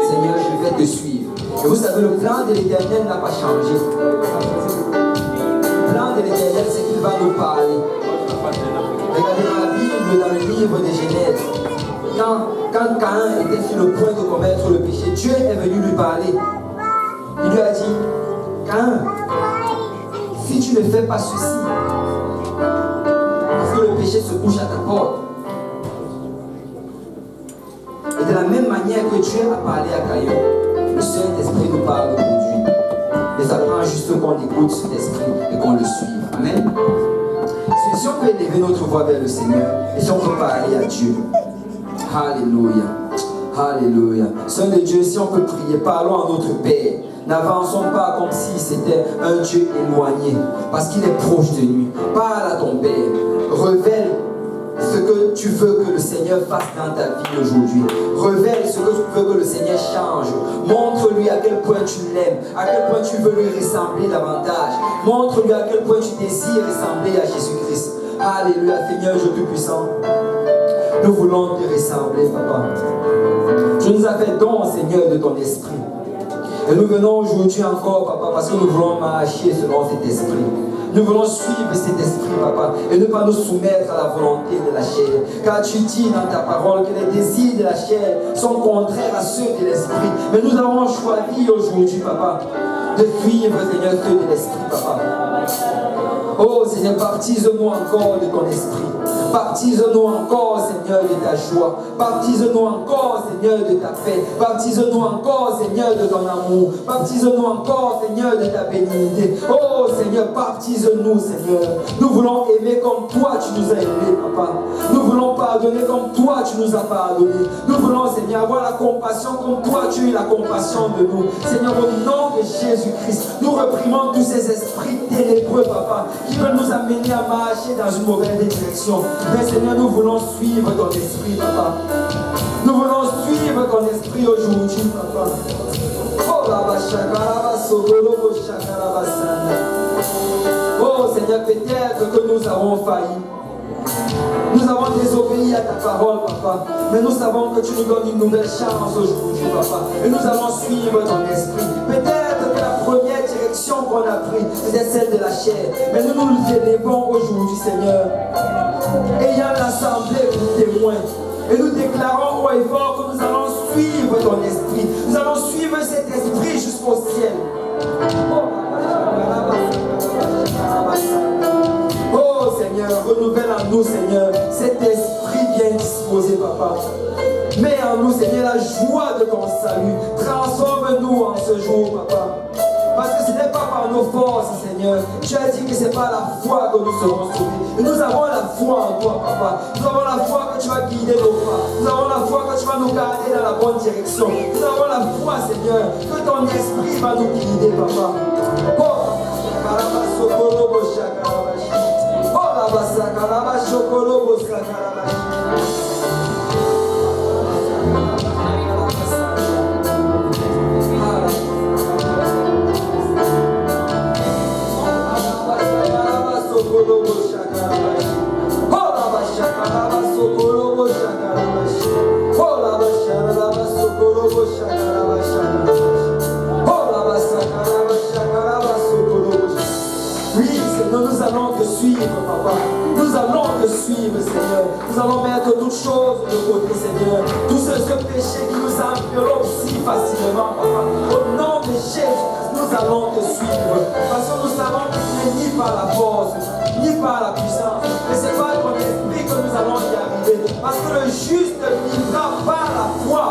Seigneur, je vais te suivre. Et vous savez, le plan de l'Éternel n'a pas changé. Le plan de l'Éternel, c'est qu'il va nous parler. Regardez dans la Bible, dans le livre de Genèse, quand Caïn était sur le point de commettre le péché, Dieu est venu lui parler. Il lui a dit, Caïn, si tu ne fais pas ceci, parce que le péché se couche à ta porte. Et de la même manière que Dieu a parlé à Caïn, le Saint-Esprit nous parle aujourd'hui. Et ça prend juste qu'on écoute cet esprit et qu'on le suive. Amen. Si on peut élever notre voix vers le Seigneur et si on peut parler à Dieu. Alléluia. Alléluia. Seigneur de Dieu, si on peut prier, parlons à notre Père. N'avançons pas comme si c'était un Dieu éloigné, parce qu'il est proche de nous. Parle à ton Père. Révèle ce que tu veux que le Seigneur fasse dans ta vie aujourd'hui. Révèle ce que tu veux que le Seigneur change. Montre-lui à quel point tu l'aimes, à quel point tu veux lui ressembler davantage. Montre-lui à quel point tu désires ressembler à Jésus-Christ. Alléluia, Seigneur Dieu Tout-Puissant. Nous voulons te ressembler, Papa. Tu nous as fait don, Seigneur, de ton esprit. Et nous venons aujourd'hui encore, Papa, parce que nous voulons marcher selon cet esprit. Nous voulons suivre cet esprit, Papa, et ne pas nous soumettre à la volonté de la chair. Car tu dis dans ta parole que les désirs de la chair sont contraires à ceux de l'esprit. Mais nous avons choisi aujourd'hui, Papa, de suivre, Seigneur, ceux de l'esprit, Papa. Oh, Seigneur, baptise-nous encore de ton esprit. Baptise-nous encore, Seigneur, de ta joie. Baptise-nous encore, Seigneur, de ta paix. Baptise-nous encore, Seigneur, de ton amour. Baptise-nous encore, Seigneur, de ta bénignité. Oh, Seigneur, baptise-nous, Seigneur. Nous voulons aimer comme toi, tu nous as aimés, Papa. Nous voulons pardonner comme toi, tu nous as pardonné. Nous voulons, Seigneur, avoir la compassion comme toi, tu as eu la compassion de nous. Seigneur, au nom de Jésus-Christ, nous réprimons tous ces esprits ténébreux, Papa, qui veulent nous amener à marcher dans une mauvaise direction. Mais Seigneur, nous voulons suivre ton esprit, Papa. Nous voulons suivre ton esprit aujourd'hui, Papa. Oh Seigneur, peut-être que nous avons failli. Nous avons désobéi à ta parole, papa. Mais nous savons que tu nous donnes une nouvelle chance aujourd'hui, papa. Et nous allons suivre ton esprit. Peut-être que la première direction qu'on a prise, c'était celle de la chair. Mais nous nous élevons aujourd'hui, Seigneur. Ayant l'assemblée pour témoin. Et nous déclarons haut et fort que nous allons suivre ton esprit. Nous allons suivre cet esprit jusqu'au ciel. Oh Seigneur, renouvelle en nous, Seigneur, cet esprit bien disposé, papa. Mets en nous, Seigneur, la joie de ton salut. Transforme-nous en ce jour, papa. Parce que ce n'est pas par nos forces, Seigneur. Tu as dit que ce n'est pas la foi que nous serons sauvés. Et nous avons la foi en toi, papa. Nous avons la foi que tu vas guider nos pas. Nous avons la foi que tu vas nous garder dans la bonne direction. Nous avons la foi, Seigneur, que ton esprit va nous guider, papa. Oh, nous allons te suivre, papa. Nous allons te suivre, Seigneur. Nous allons mettre toutes choses de côté, Seigneur. Tout ce péché qui nous environne si facilement, papa. Au nom de Jésus, nous allons te suivre. Parce que nous savons que ce n'est ni par la force, ni par la puissance, mais c'est par ton esprit que nous allons y arriver. Parce que le juste vivra par la foi.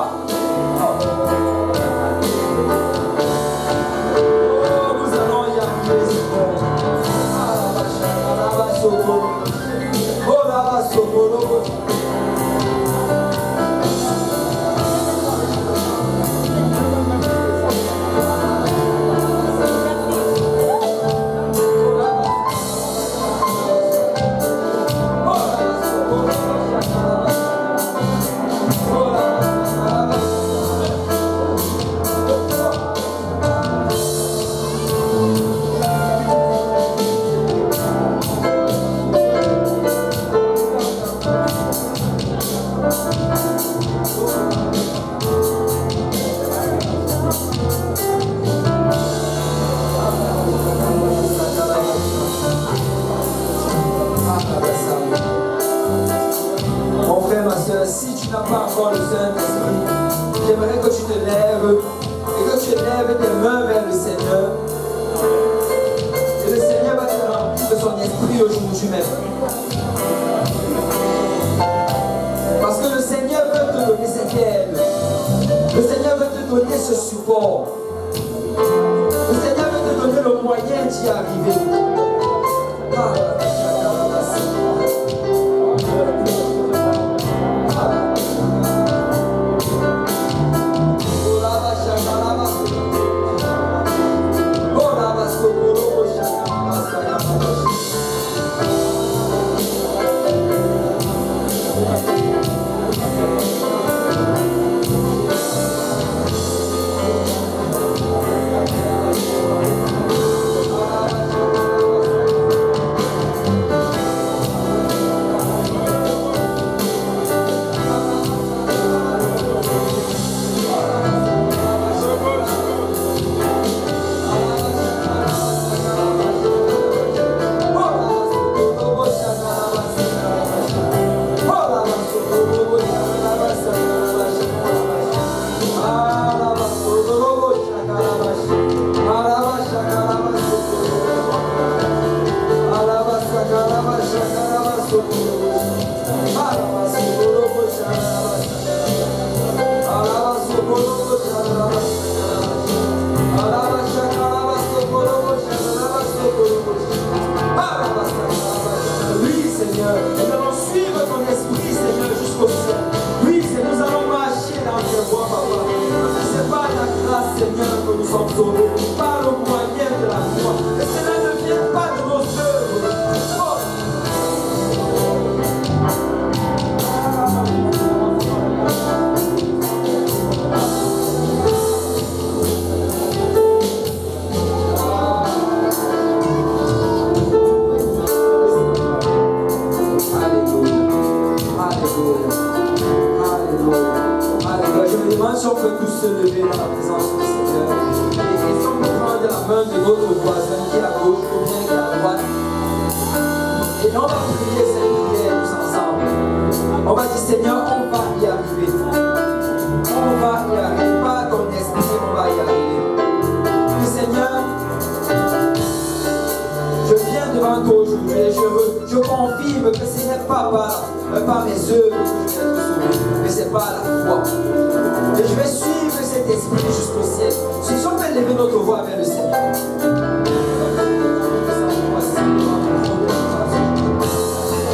Oh, nous allons y arriver, Seigneur. Oh la bas sokolo. Si tu n'as pas encore le Saint-Esprit, j'aimerais que tu te lèves et que tu lèves tes mains vers le Seigneur. Et le Seigneur va te remplir de son esprit aujourd'hui même. Parce que le Seigneur veut te donner cette aide. Le Seigneur veut te donner ce support. Le Seigneur veut te donner le moyen d'y arriver. si on peut tous se lever dans la présence du Seigneur. Et si on peut prendre la main de notre voisin qui est à gauche ou bien qui est à droite. Et on va prier cette prière tous ensemble. On va dire Seigneur, on va y arriver. On va y arriver. Pas ton esprit, on va y arriver. Et Seigneur, je viens devant toi aujourd'hui et je confirme que ce n'est pas par mes œuvres que je vais être sauvé, mais c'est par la foi. Et je vais suivre cet esprit jusqu'au ciel. Si on peut lever notre voix vers le Seigneur.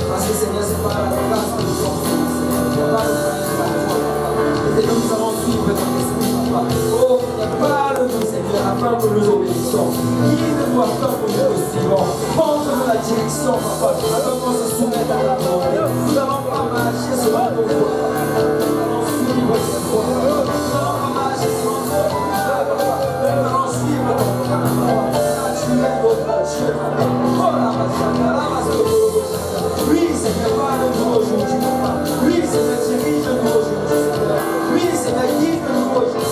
Parce que Seigneur, c'est pas la grâce que nous sommes. Et nous allons suivre ton esprit, papa. Oh, parle-nous, Seigneur, afin que nous obéissons. Guide-nous afin que nous le suivons. Montre-nous la direction, papa, afin qu'on se soumette à ta volonté. Nous n'allons pas marcher selon nos voies. Nous allons suivre tes voies. Nous n'allons pas marcher selon nos voies, papa. Nous allons suivre ton plan, papa. Car tu es notre Dieu, papa. Oh, la magie, la magie. Oui, Seigneur, parle-nous aujourd'hui, papa. Oui, Seigneur, dirige-nous aujourd'hui, Seigneur. Oui, Seigneur, guide-nous aujourd'hui.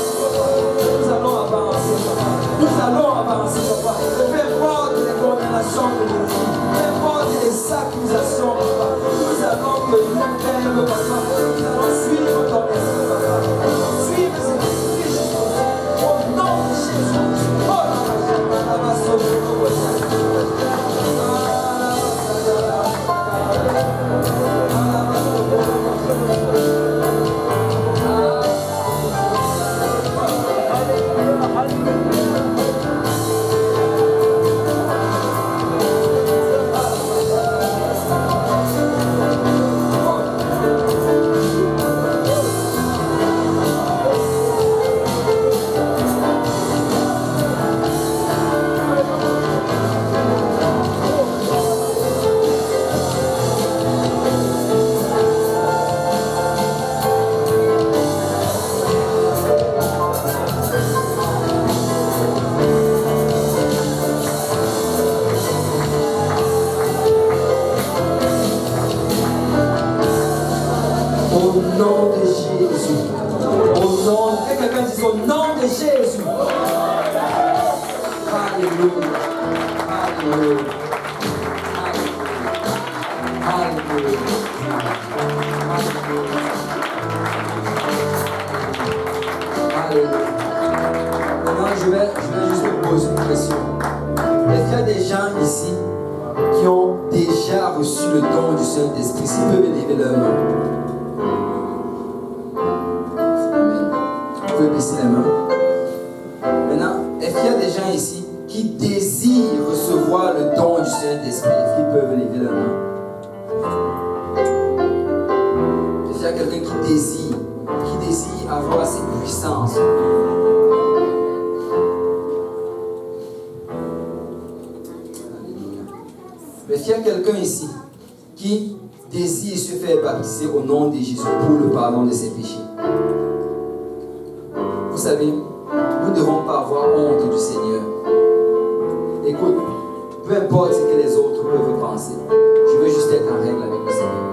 Nous allons avancer, papa. Nous allons avancer, papa. Peu importe les condamnations que nous vivons, peu importe les accusations, papa. Nous allons que nous-mêmes, papa. Nous allons suivre ton esprit, papa. Suivre cet esprit jusqu'au bout. Au nom de Jésus. Oh, la magie, au nom de Jésus pour le pardon de ses péchés. Vous savez, nous ne devons pas avoir honte du Seigneur. Écoute, peu importe ce que les autres peuvent penser, je veux juste être en règle avec le Seigneur.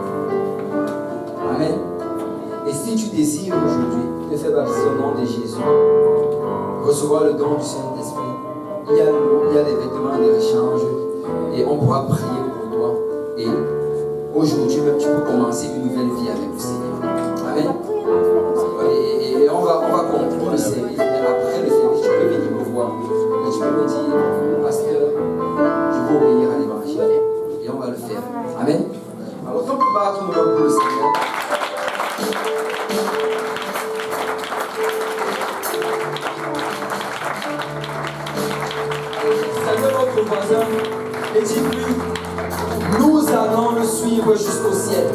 Amen. Et si tu désires aujourd'hui te faire baptiser au nom de Jésus, recevoir le don du Saint-Esprit, il y a les vêtements de rechange et on pourra prier pour toi. Et aujourd'hui même, tu peux commencer une nouvelle vie avec le Seigneur. Amen. Et on va conclure le service. Et après le service, tu peux venir me voir. Et tu peux me dire, pasteur, je veux obéir à l'évangile. Et on va le faire. Amen. Alors, tant que part tout le monde pour le Seigneur. Salut votre voisin et dis-lui, nous allons le suivre jusqu'au ciel.